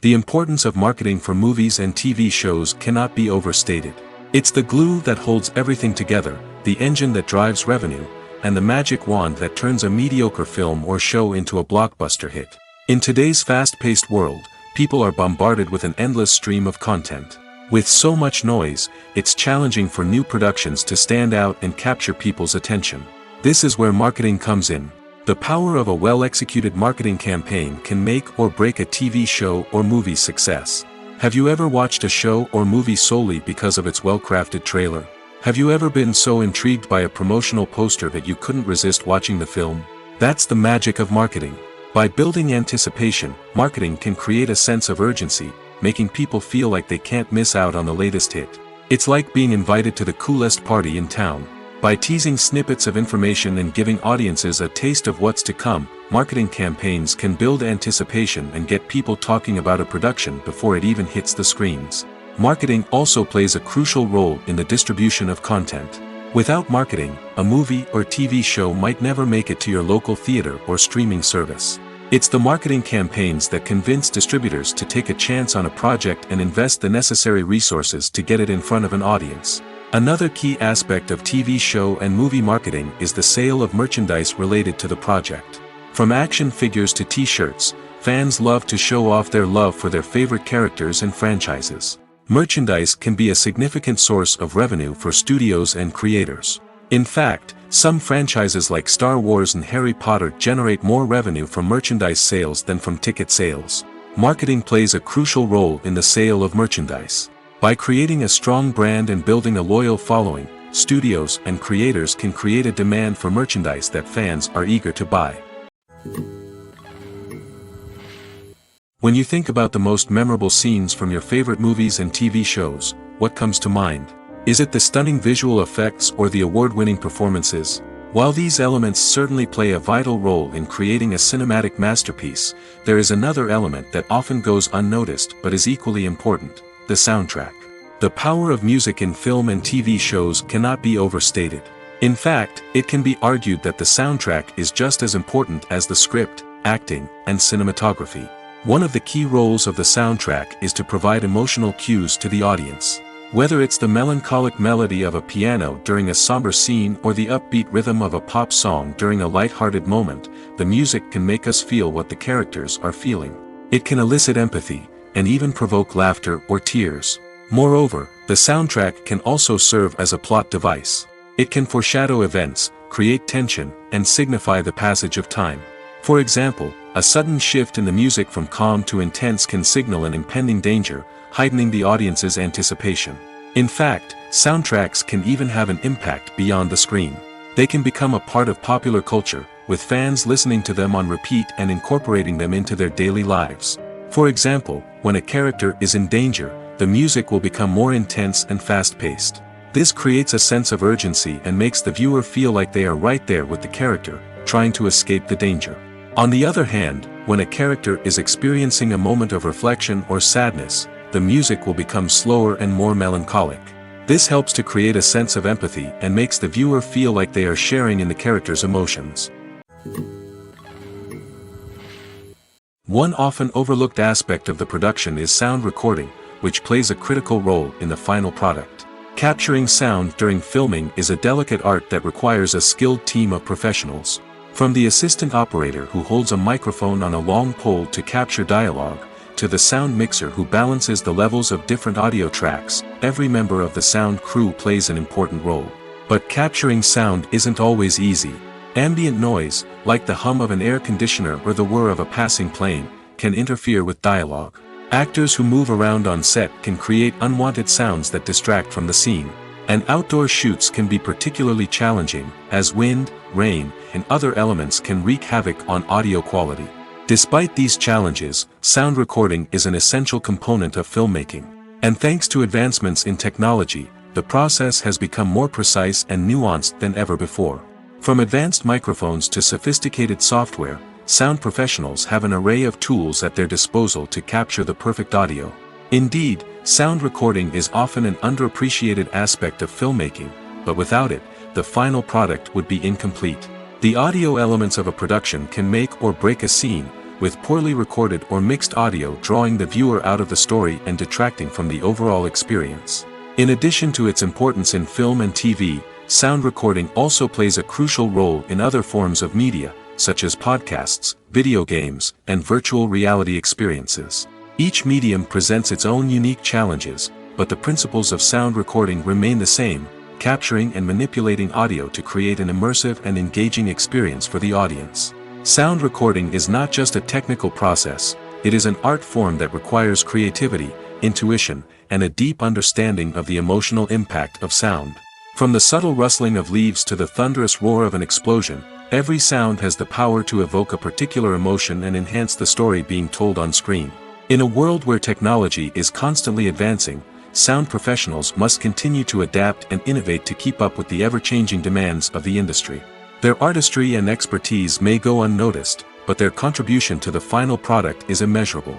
The importance of marketing for movies and TV shows cannot be overstated. It's the glue that holds everything together, the engine that drives revenue, and the magic wand that turns a mediocre film or show into a blockbuster hit. In today's fast-paced world, people are bombarded with an endless stream of content. With so much noise, it's challenging for new productions to stand out and capture people's attention. This is where marketing comes in. The power of a well-executed marketing campaign can make or break a TV show or movie's success. Have you ever watched a show or movie solely because of its well-crafted trailer? Have you ever been so intrigued by a promotional poster that you couldn't resist watching the film? That's the magic of marketing. By building anticipation, marketing can create a sense of urgency, making people feel like they can't miss out on the latest hit. It's like being invited to the coolest party in town. By teasing snippets of information and giving audiences a taste of what's to come, marketing campaigns can build anticipation and get people talking about a production before it even hits the screens. Marketing also plays a crucial role in the distribution of content. Without marketing, a movie or TV show might never make it to your local theater or streaming service. It's the marketing campaigns that convince distributors to take a chance on a project and invest the necessary resources to get it in front of an audience. Another key aspect of TV show and movie marketing is the sale of merchandise related to the project. From action figures to t-shirts, fans love to show off their love for their favorite characters and franchises. Merchandise can be a significant source of revenue for studios and creators. In fact, some franchises like Star Wars and Harry Potter generate more revenue from merchandise sales than from ticket sales. Marketing plays a crucial role in the sale of merchandise. By creating a strong brand and building a loyal following, studios and creators can create a demand for merchandise that fans are eager to buy. When you think about the most memorable scenes from your favorite movies and TV shows, what comes to mind? Is it the stunning visual effects or the award-winning performances? While these elements certainly play a vital role in creating a cinematic masterpiece, there is another element that often goes unnoticed but is equally important: the soundtrack. The power of music in film and TV shows cannot be overstated. In fact, it can be argued that the soundtrack is just as important as the script, acting, and cinematography. One of the key roles of the soundtrack is to provide emotional cues to the audience. Whether it's the melancholic melody of a piano during a somber scene or the upbeat rhythm of a pop song during a light-hearted moment, the music can make us feel what the characters are feeling. It can elicit empathy, and even provoke laughter or tears. Moreover, the soundtrack can also serve as a plot device. It can foreshadow events, create tension, and signify the passage of time. For example, a sudden shift in the music from calm to intense can signal an impending danger, heightening the audience's anticipation. In fact, soundtracks can even have an impact beyond the screen. They can become a part of popular culture, with fans listening to them on repeat and incorporating them into their daily lives. For example, when a character is in danger, the music will become more intense and fast-paced. This creates a sense of urgency and makes the viewer feel like they are right there with the character, trying to escape the danger. On the other hand, when a character is experiencing a moment of reflection or sadness, the music will become slower and more melancholic. This helps to create a sense of empathy and makes the viewer feel like they are sharing in the character's emotions. One often overlooked aspect of the production is sound recording, which plays a critical role in the final product. Capturing sound during filming is a delicate art that requires a skilled team of professionals. From the assistant operator who holds a microphone on a long pole to capture dialogue, to the sound mixer who balances the levels of different audio tracks, every member of the sound crew plays an important role. But capturing sound isn't always easy. Ambient noise, like the hum of an air conditioner or the whir of a passing plane, can interfere with dialogue. Actors who move around on set can create unwanted sounds that distract from the scene. And outdoor shoots can be particularly challenging, as wind, rain, and other elements can wreak havoc on audio quality. Despite these challenges, sound recording is an essential component of filmmaking. And thanks to advancements in technology, the process has become more precise and nuanced than ever before. From advanced microphones to sophisticated software, sound professionals have an array of tools at their disposal to capture the perfect audio. Indeed, sound recording is often an underappreciated aspect of filmmaking, but without it, the final product would be incomplete. The audio elements of a production can make or break a scene, with poorly recorded or mixed audio drawing the viewer out of the story and detracting from the overall experience. In addition to its importance in film and TV, sound recording also plays a crucial role in other forms of media, such as podcasts, video games, and virtual reality experiences. Each medium presents its own unique challenges, but the principles of sound recording remain the same: capturing and manipulating audio to create an immersive and engaging experience for the audience. Sound recording is not just a technical process, it is an art form that requires creativity, intuition, and a deep understanding of the emotional impact of sound. From the subtle rustling of leaves to the thunderous roar of an explosion, every sound has the power to evoke a particular emotion and enhance the story being told on screen. In a world where technology is constantly advancing, sound professionals must continue to adapt and innovate to keep up with the ever-changing demands of the industry. Their artistry and expertise may go unnoticed, but their contribution to the final product is immeasurable.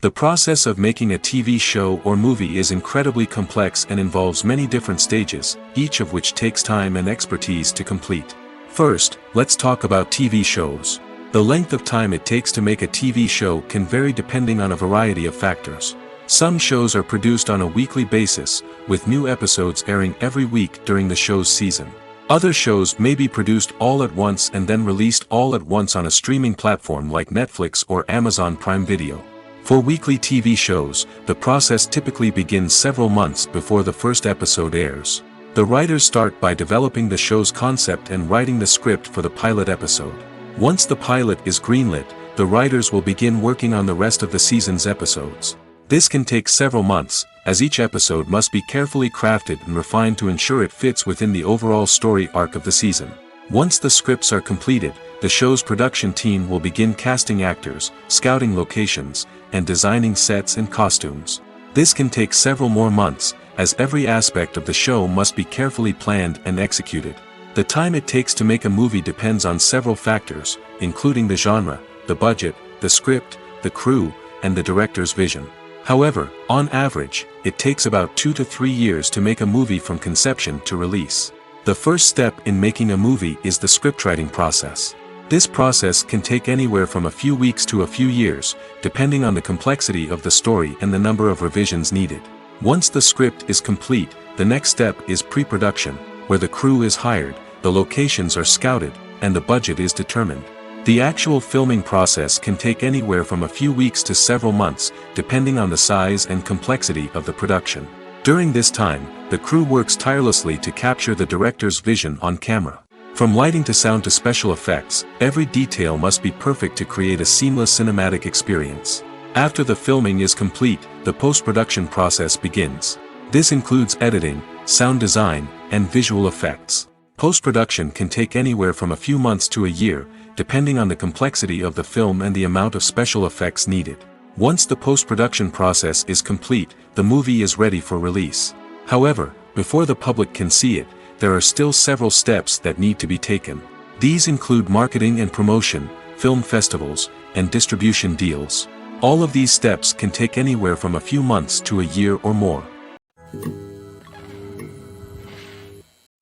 The process of making a TV show or movie is incredibly complex and involves many different stages, each of which takes time and expertise to complete. First, let's talk about TV shows. The length of time it takes to make a TV show can vary depending on a variety of factors. Some shows are produced on a weekly basis, with new episodes airing every week during the show's season. Other shows may be produced all at once and then released all at once on a streaming platform like Netflix or Amazon Prime Video. For weekly TV shows, the process typically begins several months before the first episode airs. The writers start by developing the show's concept and writing the script for the pilot episode. Once the pilot is greenlit, the writers will begin working on the rest of the season's episodes. This can take several months, as each episode must be carefully crafted and refined to ensure it fits within the overall story arc of the season. Once the scripts are completed, the show's production team will begin casting actors, scouting locations, and designing sets and costumes. This can take several more months, as every aspect of the show must be carefully planned and executed. The time it takes to make a movie depends on several factors, including the genre, the budget, the script, the crew, and the director's vision. However, on average, it takes about 2 to 3 years to make a movie from conception to release. The first step in making a movie is the scriptwriting process. This process can take anywhere from a few weeks to a few years, depending on the complexity of the story and the number of revisions needed. Once the script is complete, the next step is pre-production, where the crew is hired, the locations are scouted, and the budget is determined. The actual filming process can take anywhere from a few weeks to several months, depending on the size and complexity of the production. During this time, the crew works tirelessly to capture the director's vision on camera. From lighting to sound to special effects, every detail must be perfect to create a seamless cinematic experience. After the filming is complete, the post-production process begins. This includes editing, sound design, and visual effects. Post-production can take anywhere from a few months to a year, depending on the complexity of the film and the amount of special effects needed. Once the post-production process is complete, the movie is ready for release. However, before the public can see it, there are still several steps that need to be taken. These include marketing and promotion, film festivals, and distribution deals. All of these steps can take anywhere from a few months to a year or more.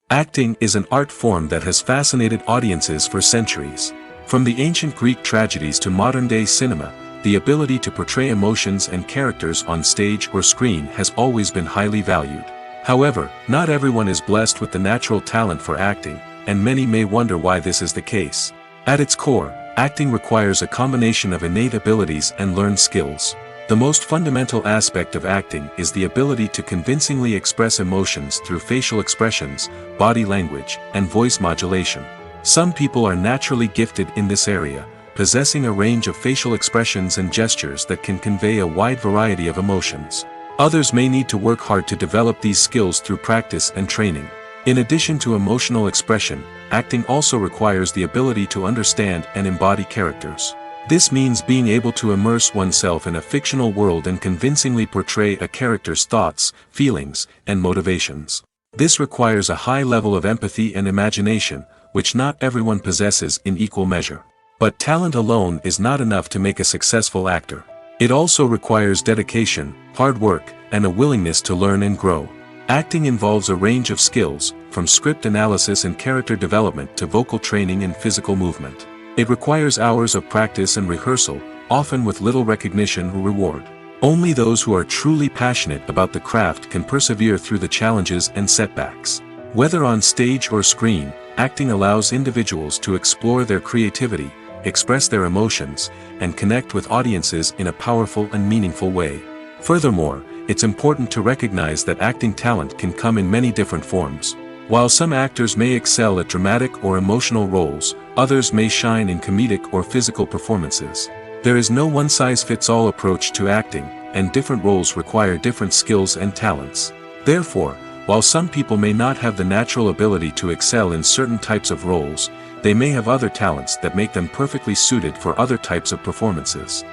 Acting is an art form that has fascinated audiences for centuries. From the ancient Greek tragedies to modern-day cinema, the ability to portray emotions and characters on stage or screen has always been highly valued. However, not everyone is blessed with the natural talent for acting, and many may wonder why this is the case. At its core, acting requires a combination of innate abilities and learned skills. The most fundamental aspect of acting is the ability to convincingly express emotions through facial expressions, body language, and voice modulation. Some people are naturally gifted in this area, possessing a range of facial expressions and gestures that can convey a wide variety of emotions. Others may need to work hard to develop these skills through practice and training. In addition to emotional expression, acting also requires the ability to understand and embody characters. This means being able to immerse oneself in a fictional world and convincingly portray a character's thoughts, feelings, and motivations. This requires a high level of empathy and imagination, which not everyone possesses in equal measure. But talent alone is not enough to make a successful actor. It also requires dedication, hard work, and a willingness to learn and grow. Acting involves a range of skills, from script analysis and character development to vocal training and physical movement. It requires hours of practice and rehearsal, often with little recognition or reward. Only those who are truly passionate about the craft can persevere through the challenges and setbacks. Whether on stage or screen, acting allows individuals to explore their creativity, express their emotions, and connect with audiences in a powerful and meaningful way. Furthermore, it's important to recognize that acting talent can come in many different forms. While some actors may excel at dramatic or emotional roles, others may shine in comedic or physical performances. There is no one-size-fits-all approach to acting, and different roles require different skills and talents. Therefore, while some people may not have the natural ability to excel in certain types of roles, they may have other talents that make them perfectly suited for other types of performances.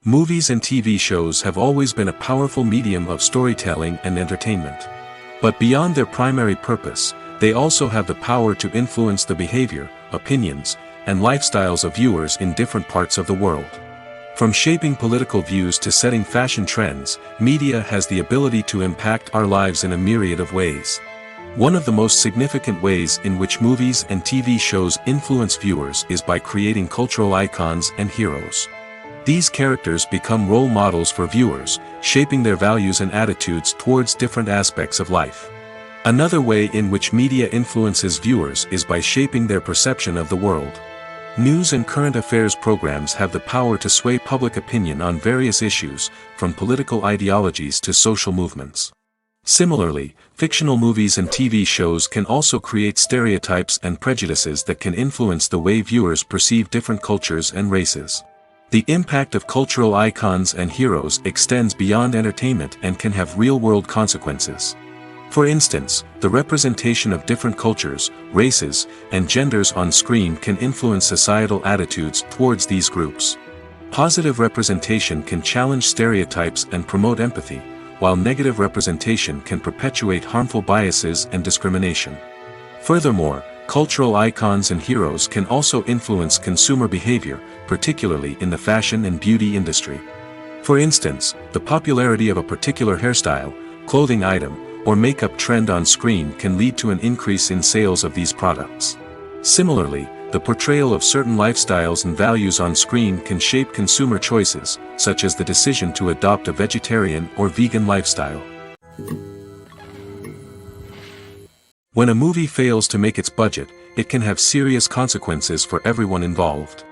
Movies and TV shows have always been a powerful medium of storytelling and entertainment. But beyond their primary purpose, they also have the power to influence the behavior, opinions, and lifestyles of viewers in different parts of the world. From shaping political views to setting fashion trends, media has the ability to impact our lives in a myriad of ways. One of the most significant ways in which movies and TV shows influence viewers is by creating cultural icons and heroes. These characters become role models for viewers, shaping their values and attitudes towards different aspects of life. Another way in which media influences viewers is by shaping their perception of the world. News and current affairs programs have the power to sway public opinion on various issues, from political ideologies to social movements. Similarly, fictional movies and TV shows can also create stereotypes and prejudices that can influence the way viewers perceive different cultures and races. The impact of cultural icons and heroes extends beyond entertainment and can have real-world consequences. For instance, the representation of different cultures, races, and genders on screen can influence societal attitudes towards these groups. Positive representation can challenge stereotypes and promote empathy, while negative representation can perpetuate harmful biases and discrimination. Furthermore, cultural icons and heroes can also influence consumer behavior, particularly in the fashion and beauty industry. For instance, the popularity of a particular hairstyle, clothing item, or makeup trend on screen can lead to an increase in sales of these products. Similarly, the portrayal of certain lifestyles and values on screen can shape consumer choices, such as the decision to adopt a vegetarian or vegan lifestyle. When a movie fails to make its budget, it can have serious consequences for everyone involved.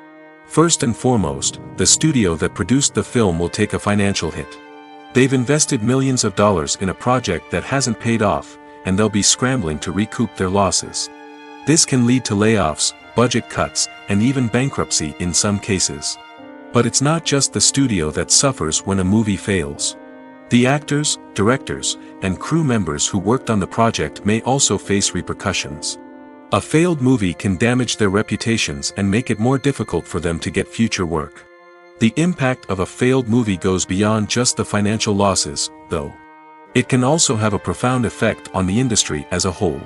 First and foremost, the studio that produced the film will take a financial hit. They've invested millions of dollars in a project that hasn't paid off, and they'll be scrambling to recoup their losses. This can lead to layoffs, budget cuts, and even bankruptcy in some cases. But it's not just the studio that suffers when a movie fails. The actors, directors, and crew members who worked on the project may also face repercussions. A failed movie can damage their reputations and make it more difficult for them to get future work. The impact of a failed movie goes beyond just the financial losses, though. It can also have a profound effect on the industry as a whole.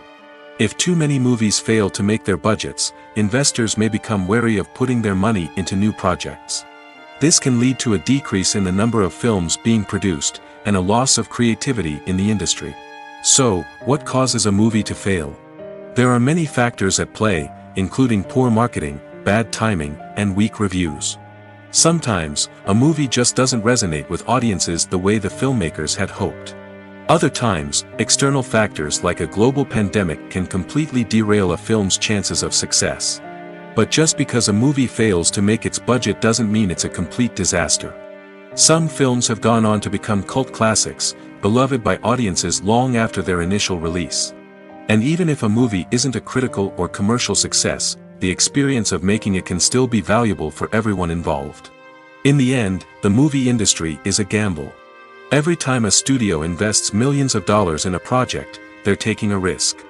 If too many movies fail to make their budgets, investors may become wary of putting their money into new projects. This can lead to a decrease in the number of films being produced, and a loss of creativity in the industry. So, what causes a movie to fail? There are many factors at play, including poor marketing, bad timing, and weak reviews. Sometimes, a movie just doesn't resonate with audiences the way the filmmakers had hoped. Other times, external factors like a global pandemic can completely derail a film's chances of success. But just because a movie fails to make its budget doesn't mean it's a complete disaster. Some films have gone on to become cult classics, beloved by audiences long after their initial release. And even if a movie isn't a critical or commercial success, the experience of making it can still be valuable for everyone involved. In the end, the movie industry is a gamble. Every time a studio invests millions of dollars in a project, they're taking a risk.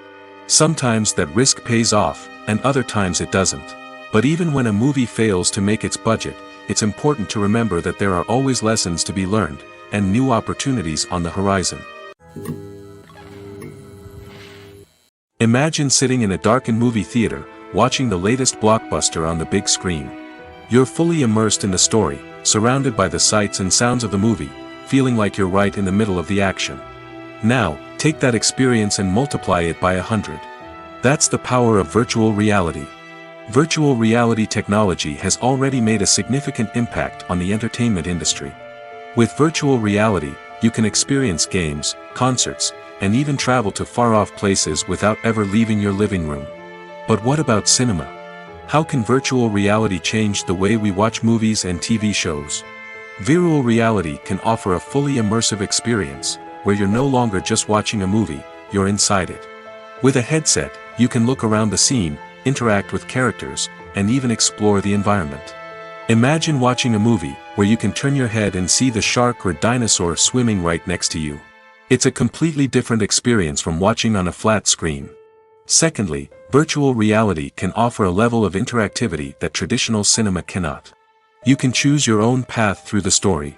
Sometimes that risk pays off, and other times it doesn't. But even when a movie fails to make its budget, it's important to remember that there are always lessons to be learned, and new opportunities on the horizon. Imagine sitting in a darkened movie theater, watching the latest blockbuster on the big screen. You're fully immersed in the story, surrounded by the sights and sounds of the movie, feeling like you're right in the middle of the action. Now, take that experience and multiply it by 100. That's the power of virtual reality. Virtual reality technology has already made a significant impact on the entertainment industry. With virtual reality, you can experience games, concerts, and even travel to far-off places without ever leaving your living room. But what about cinema? How can virtual reality change the way we watch movies and TV shows? Virtual reality can offer a fully immersive experience, where you're no longer just watching a movie, you're inside it. With a headset, you can look around the scene, interact with characters, and even explore the environment. Imagine watching a movie, where you can turn your head and see the shark or dinosaur swimming right next to you. It's a completely different experience from watching on a flat screen. Secondly, virtual reality can offer a level of interactivity that traditional cinema cannot. You can choose your own path through the story.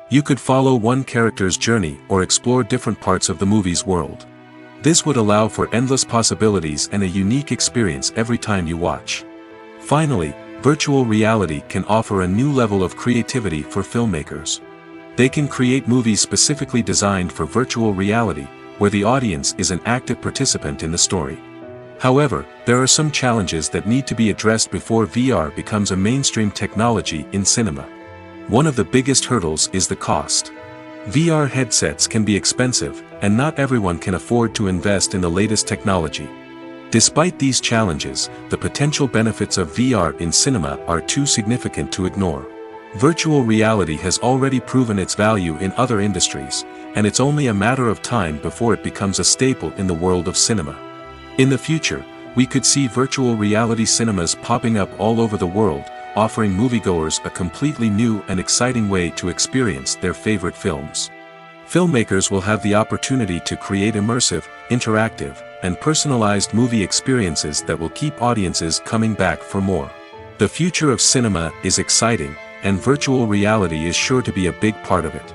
You could follow one character's journey or explore different parts of the movie's world. This would allow for endless possibilities and a unique experience every time you watch. Finally, virtual reality can offer a new level of creativity for filmmakers. They can create movies specifically designed for virtual reality, where the audience is an active participant in the story. However, there are some challenges that need to be addressed before VR becomes a mainstream technology in cinema. One of the biggest hurdles is the cost. VR headsets can be expensive, and not everyone can afford to invest in the latest technology. Despite these challenges, the potential benefits of VR in cinema are too significant to ignore. Virtual reality has already proven its value in other industries, and it's only a matter of time before it becomes a staple in the world of cinema. In the future, we could see virtual reality cinemas popping up all over the world, offering moviegoers a completely new and exciting way to experience their favorite films. Filmmakers will have the opportunity to create immersive, interactive, and personalized movie experiences that will keep audiences coming back for more. The future of cinema is exciting, and virtual reality is sure to be a big part of it.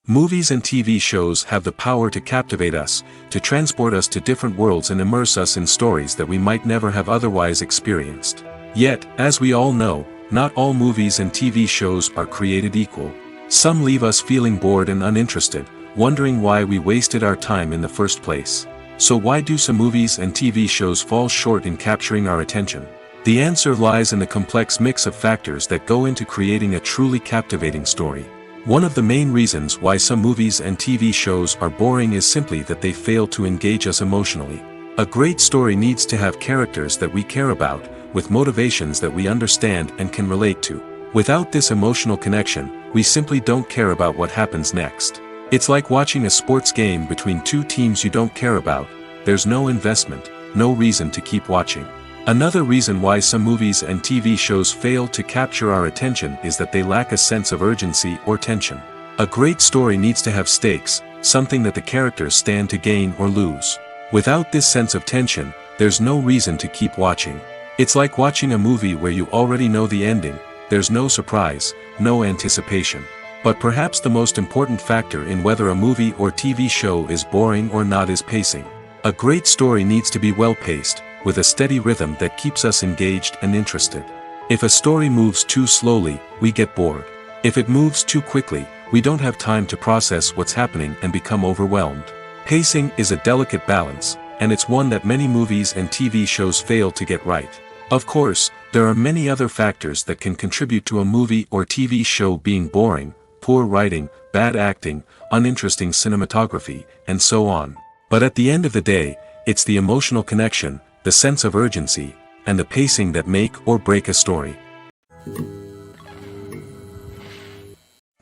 Movies and TV shows have the power to captivate us, to transport us to different worlds and immerse us in stories that we might never have otherwise experienced. Yet, as we all know, not all movies and TV shows are created equal. Some leave us feeling bored and uninterested, wondering why we wasted our time in the first place. So why do some movies and TV shows fall short in capturing our attention? The answer lies in the complex mix of factors that go into creating a truly captivating story. One of the main reasons why some movies and TV shows are boring is simply that they fail to engage us emotionally. A great story needs to have characters that we care about, with motivations that we understand and can relate to. Without this emotional connection, we simply don't care about what happens next. It's like watching a sports game between two teams you don't care about. There's no investment, no reason to keep watching. Another reason why some movies and TV shows fail to capture our attention is that they lack a sense of urgency or tension. A great story needs to have stakes, something that the characters stand to gain or lose. Without this sense of tension, there's no reason to keep watching. It's like watching a movie where you already know the ending. There's no surprise, no anticipation. But perhaps the most important factor in whether a movie or TV show is boring or not is pacing. A great story needs to be well-paced, with a steady rhythm that keeps us engaged and interested. If a story moves too slowly, we get bored. If it moves too quickly, we don't have time to process what's happening and become overwhelmed. Pacing is a delicate balance, and it's one that many movies and TV shows fail to get right. Of course, there are many other factors that can contribute to a movie or TV show being boring: poor writing, bad acting, uninteresting cinematography, and so on. But at the end of the day, it's the emotional connection, the sense of urgency, and the pacing that make or break a story.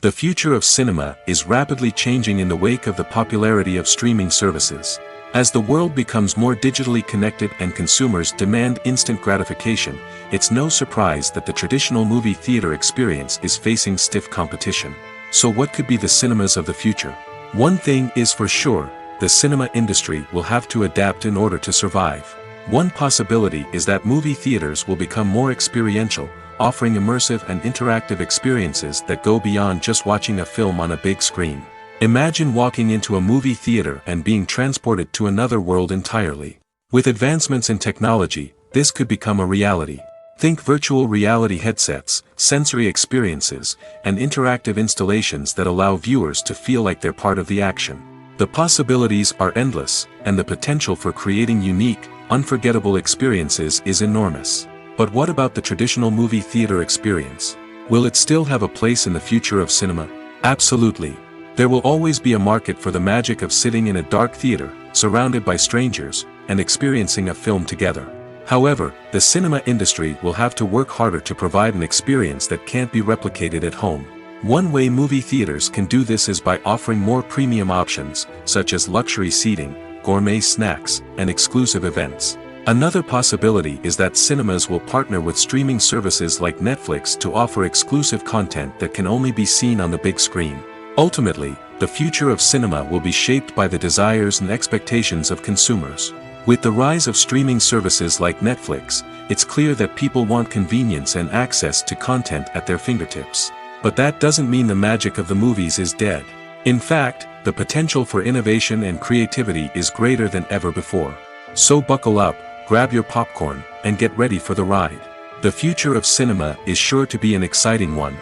The future of cinema is rapidly changing in the wake of the popularity of streaming services. As the world becomes more digitally connected and consumers demand instant gratification, it's no surprise that the traditional movie theater experience is facing stiff competition. So what could be the cinemas of the future? One thing is for sure, the cinema industry will have to adapt in order to survive. One possibility is that movie theaters will become more experiential, offering immersive and interactive experiences that go beyond just watching a film on a big screen. Imagine walking into a movie theater and being transported to another world entirely. With advancements in technology, this could become a reality. Think virtual reality headsets, sensory experiences, and interactive installations that allow viewers to feel like they're part of the action. The possibilities are endless, and the potential for creating unique, unforgettable experiences is enormous. But what about the traditional movie theater experience? Will it still have a place in the future of cinema? Absolutely. There will always be a market for the magic of sitting in a dark theater, surrounded by strangers, and experiencing a film together. However, the cinema industry will have to work harder to provide an experience that can't be replicated at home. One way movie theaters can do this is by offering more premium options, such as luxury seating, gourmet snacks, and exclusive events. Another possibility is that cinemas will partner with streaming services like Netflix to offer exclusive content that can only be seen on the big screen. Ultimately, the future of cinema will be shaped by the desires and expectations of consumers. With the rise of streaming services like Netflix, it's clear that people want convenience and access to content at their fingertips. But that doesn't mean the magic of the movies is dead. In fact, the potential for innovation and creativity is greater than ever before. So buckle up, grab your popcorn, and get ready for the ride. The future of cinema is sure to be an exciting one.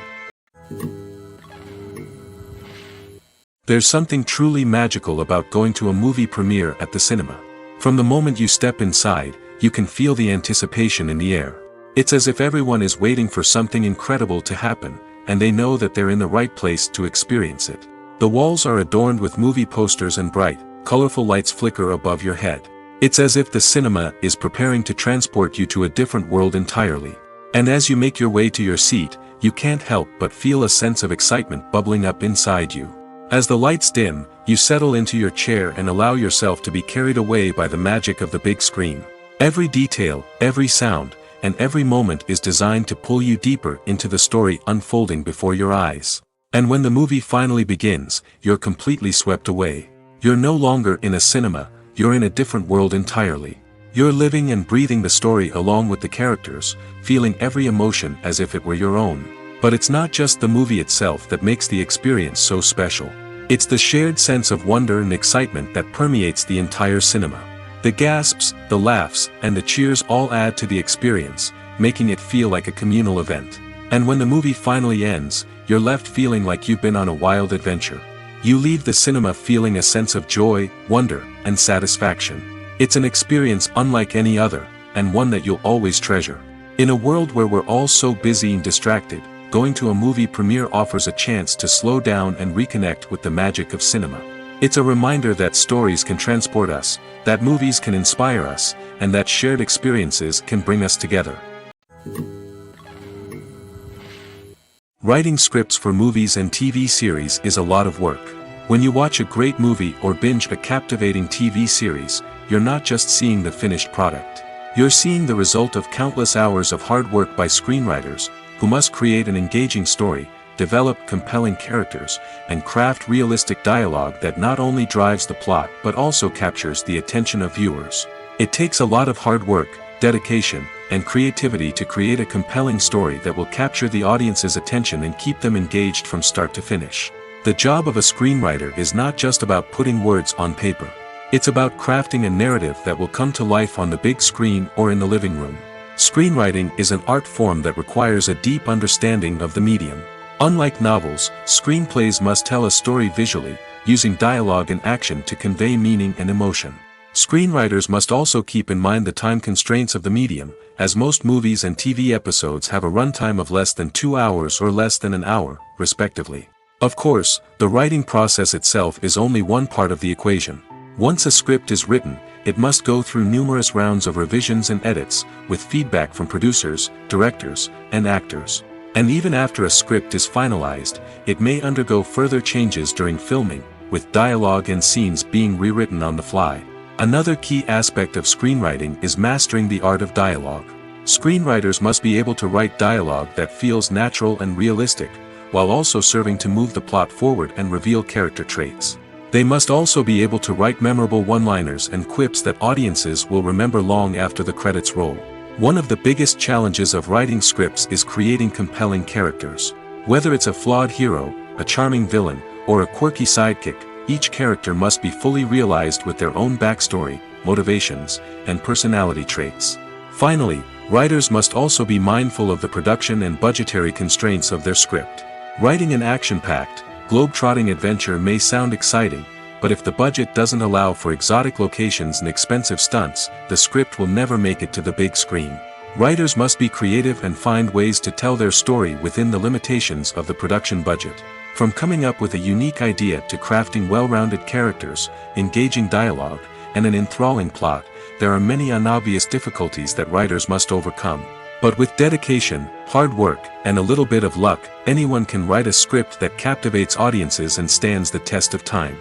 There's something truly magical about going to a movie premiere at the cinema. From the moment you step inside, you can feel the anticipation in the air. It's as if everyone is waiting for something incredible to happen, and they know that they're in the right place to experience it. The walls are adorned with movie posters and bright, colorful lights flicker above your head. It's as if the cinema is preparing to transport you to a different world entirely. And as you make your way to your seat, you can't help but feel a sense of excitement bubbling up inside you. As the lights dim, you settle into your chair and allow yourself to be carried away by the magic of the big screen. Every detail, every sound, and every moment is designed to pull you deeper into the story unfolding before your eyes. And when the movie finally begins, you're completely swept away. You're no longer in a cinema, you're in a different world entirely. You're living and breathing the story along with the characters, feeling every emotion as if it were your own. But it's not just the movie itself that makes the experience so special. It's the shared sense of wonder and excitement that permeates the entire cinema. The gasps, the laughs, and the cheers all add to the experience, making it feel like a communal event. And when the movie finally ends, you're left feeling like you've been on a wild adventure. You leave the cinema feeling a sense of joy, wonder, and satisfaction. It's an experience unlike any other, and one that you'll always treasure. In a world where we're all so busy and distracted, going to a movie premiere offers a chance to slow down and reconnect with the magic of cinema. It's a reminder that stories can transport us, that movies can inspire us, and that shared experiences can bring us together. Writing scripts for movies and TV series is a lot of work. When you watch a great movie or binge a captivating TV series, you're not just seeing the finished product. You're seeing the result of countless hours of hard work by screenwriters, who must create an engaging story, develop compelling characters, and craft realistic dialogue that not only drives the plot but also captures the attention of viewers. It takes a lot of hard work, dedication, and creativity to create a compelling story that will capture the audience's attention and keep them engaged from start to finish. The job of a screenwriter is not just about putting words on paper. It's about crafting a narrative that will come to life on the big screen or in the living room. Screenwriting is an art form that requires a deep understanding of the medium. Unlike novels, screenplays must tell a story visually, using dialogue and action to convey meaning and emotion. Screenwriters must also keep in mind the time constraints of the medium, as most movies and TV episodes have a runtime of less than 2 hours or less than an hour, respectively. Of course, the writing process itself is only one part of the equation. Once a script is written, it must go through numerous rounds of revisions and edits, with feedback from producers, directors, and actors. And even after a script is finalized, it may undergo further changes during filming, with dialogue and scenes being rewritten on the fly. Another key aspect of screenwriting is mastering the art of dialogue. Screenwriters must be able to write dialogue that feels natural and realistic, while also serving to move the plot forward and reveal character traits. They must also be able to write memorable one-liners and quips that audiences will remember long after the credits roll. One of the biggest challenges of writing scripts is creating compelling characters. Whether it's a flawed hero, a charming villain, or a quirky sidekick, each character must be fully realized with their own backstory, motivations, and personality traits. Finally, writers must also be mindful of the production and budgetary constraints of their script. Writing an action-packed, globe-trotting adventure may sound exciting, but if the budget doesn't allow for exotic locations and expensive stunts, the script will never make it to the big screen. Writers must be creative and find ways to tell their story within the limitations of the production budget. From coming up with a unique idea to crafting well-rounded characters, engaging dialogue, and an enthralling plot, there are many unobvious difficulties that writers must overcome. But with dedication, hard work, and a little bit of luck, anyone can write a script that captivates audiences and stands the test of time.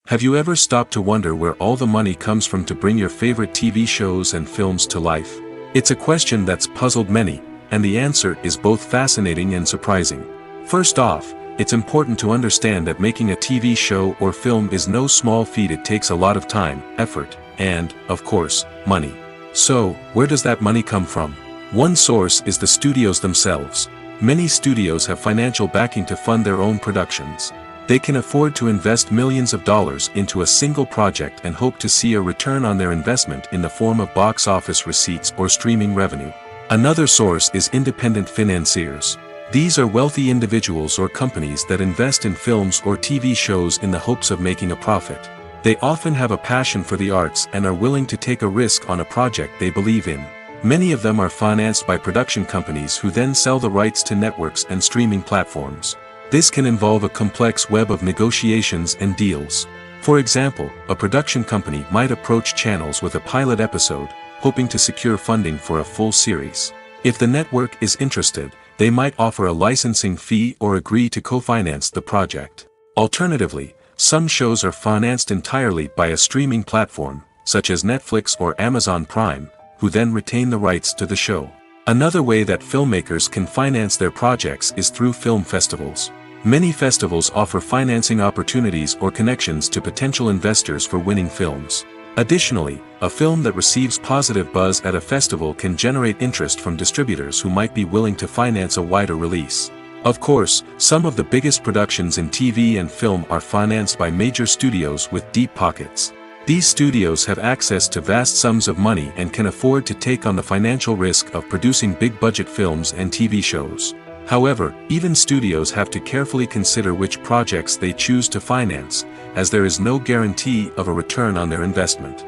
Have you ever stopped to wonder where all the money comes from to bring your favorite TV shows and films to life? It's a question that's puzzled many, and the answer is both fascinating and surprising. First off, it's important to understand that making a TV show or film is no small feat. It takes a lot of time, effort, and, of course, money. So, where does that money come from? One source is the studios themselves. Many studios have financial backing to fund their own productions. They can afford to invest millions of dollars into a single project and hope to see a return on their investment in the form of box office receipts or streaming revenue. Another source is independent financiers. These are wealthy individuals or companies that invest in films or TV shows in the hopes of making a profit. They often have a passion for the arts and are willing to take a risk on a project they believe in. Many of them are financed by production companies who then sell the rights to networks and streaming platforms. This can involve a complex web of negotiations and deals. For example, a production company might approach channels with a pilot episode, hoping to secure funding for a full series. If the network is interested, they might offer a licensing fee or agree to co-finance the project. Alternatively, some shows are financed entirely by a streaming platform, such as Netflix or Amazon Prime, who then retain the rights to the show. Another way that filmmakers can finance their projects is through film festivals. Many festivals offer financing opportunities or connections to potential investors for winning films. Additionally, a film that receives positive buzz at a festival can generate interest from distributors who might be willing to finance a wider release. Of course, some of the biggest productions in TV and film are financed by major studios with deep pockets. These studios have access to vast sums of money and can afford to take on the financial risk of producing big-budget films and TV shows. However, even studios have to carefully consider which projects they choose to finance, as there is no guarantee of a return on their investment.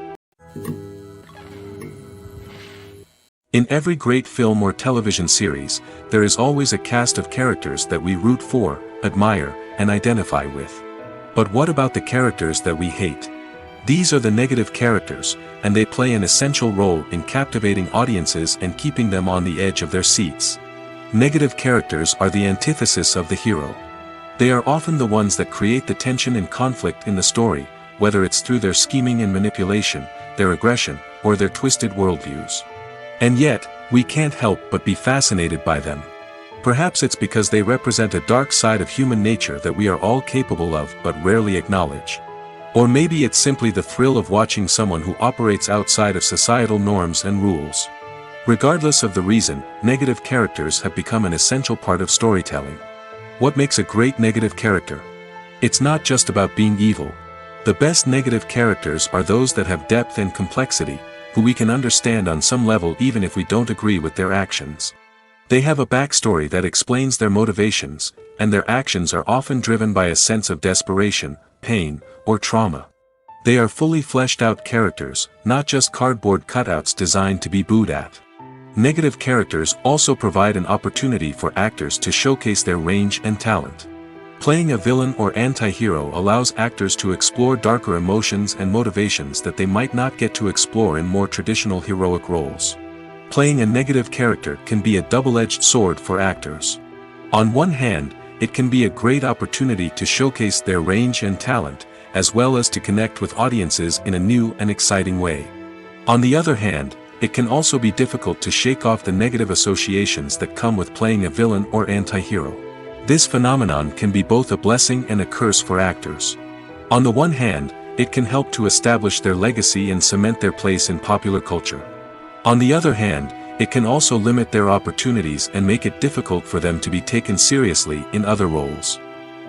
In every great film or television series, there is always a cast of characters that we root for, admire, and identify with. But what about the characters that we hate? These are the negative characters, and they play an essential role in captivating audiences and keeping them on the edge of their seats. Negative characters are the antithesis of the hero. They are often the ones that create the tension and conflict in the story, whether it's through their scheming and manipulation, their aggression, or their twisted worldviews. And yet, we can't help but be fascinated by them. Perhaps it's because they represent a dark side of human nature that we are all capable of but rarely acknowledge. Or maybe it's simply the thrill of watching someone who operates outside of societal norms and rules. Regardless of the reason, negative characters have become an essential part of storytelling. What makes a great negative character? It's not just about being evil. The best negative characters are those that have depth and complexity, who we can understand on some level even if we don't agree with their actions. They have a backstory that explains their motivations, and their actions are often driven by a sense of desperation, pain, or trauma. They are fully fleshed out characters, not just cardboard cutouts designed to be booed at. Negative characters also provide an opportunity for actors to showcase their range and talent. Playing a villain or anti-hero allows actors to explore darker emotions and motivations that they might not get to explore in more traditional heroic roles. Playing a negative character can be a double-edged sword for actors. On one hand, it can be a great opportunity to showcase their range and talent, as well as to connect with audiences in a new and exciting way. On the other hand, it can also be difficult to shake off the negative associations that come with playing a villain or anti-hero. This phenomenon can be both a blessing and a curse for actors. On the one hand, it can help to establish their legacy and cement their place in popular culture. On the other hand, it can also limit their opportunities and make it difficult for them to be taken seriously in other roles.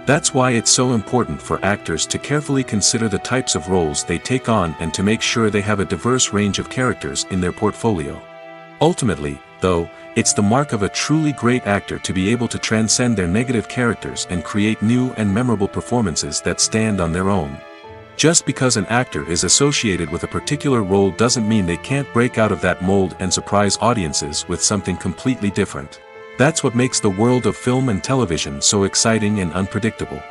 That's why it's so important for actors to carefully consider the types of roles they take on and to make sure they have a diverse range of characters in their portfolio. Ultimately, though, it's the mark of a truly great actor to be able to transcend their negative characters and create new and memorable performances that stand on their own. Just because an actor is associated with a particular role doesn't mean they can't break out of that mold and surprise audiences with something completely different. That's what makes the world of film and television so exciting and unpredictable.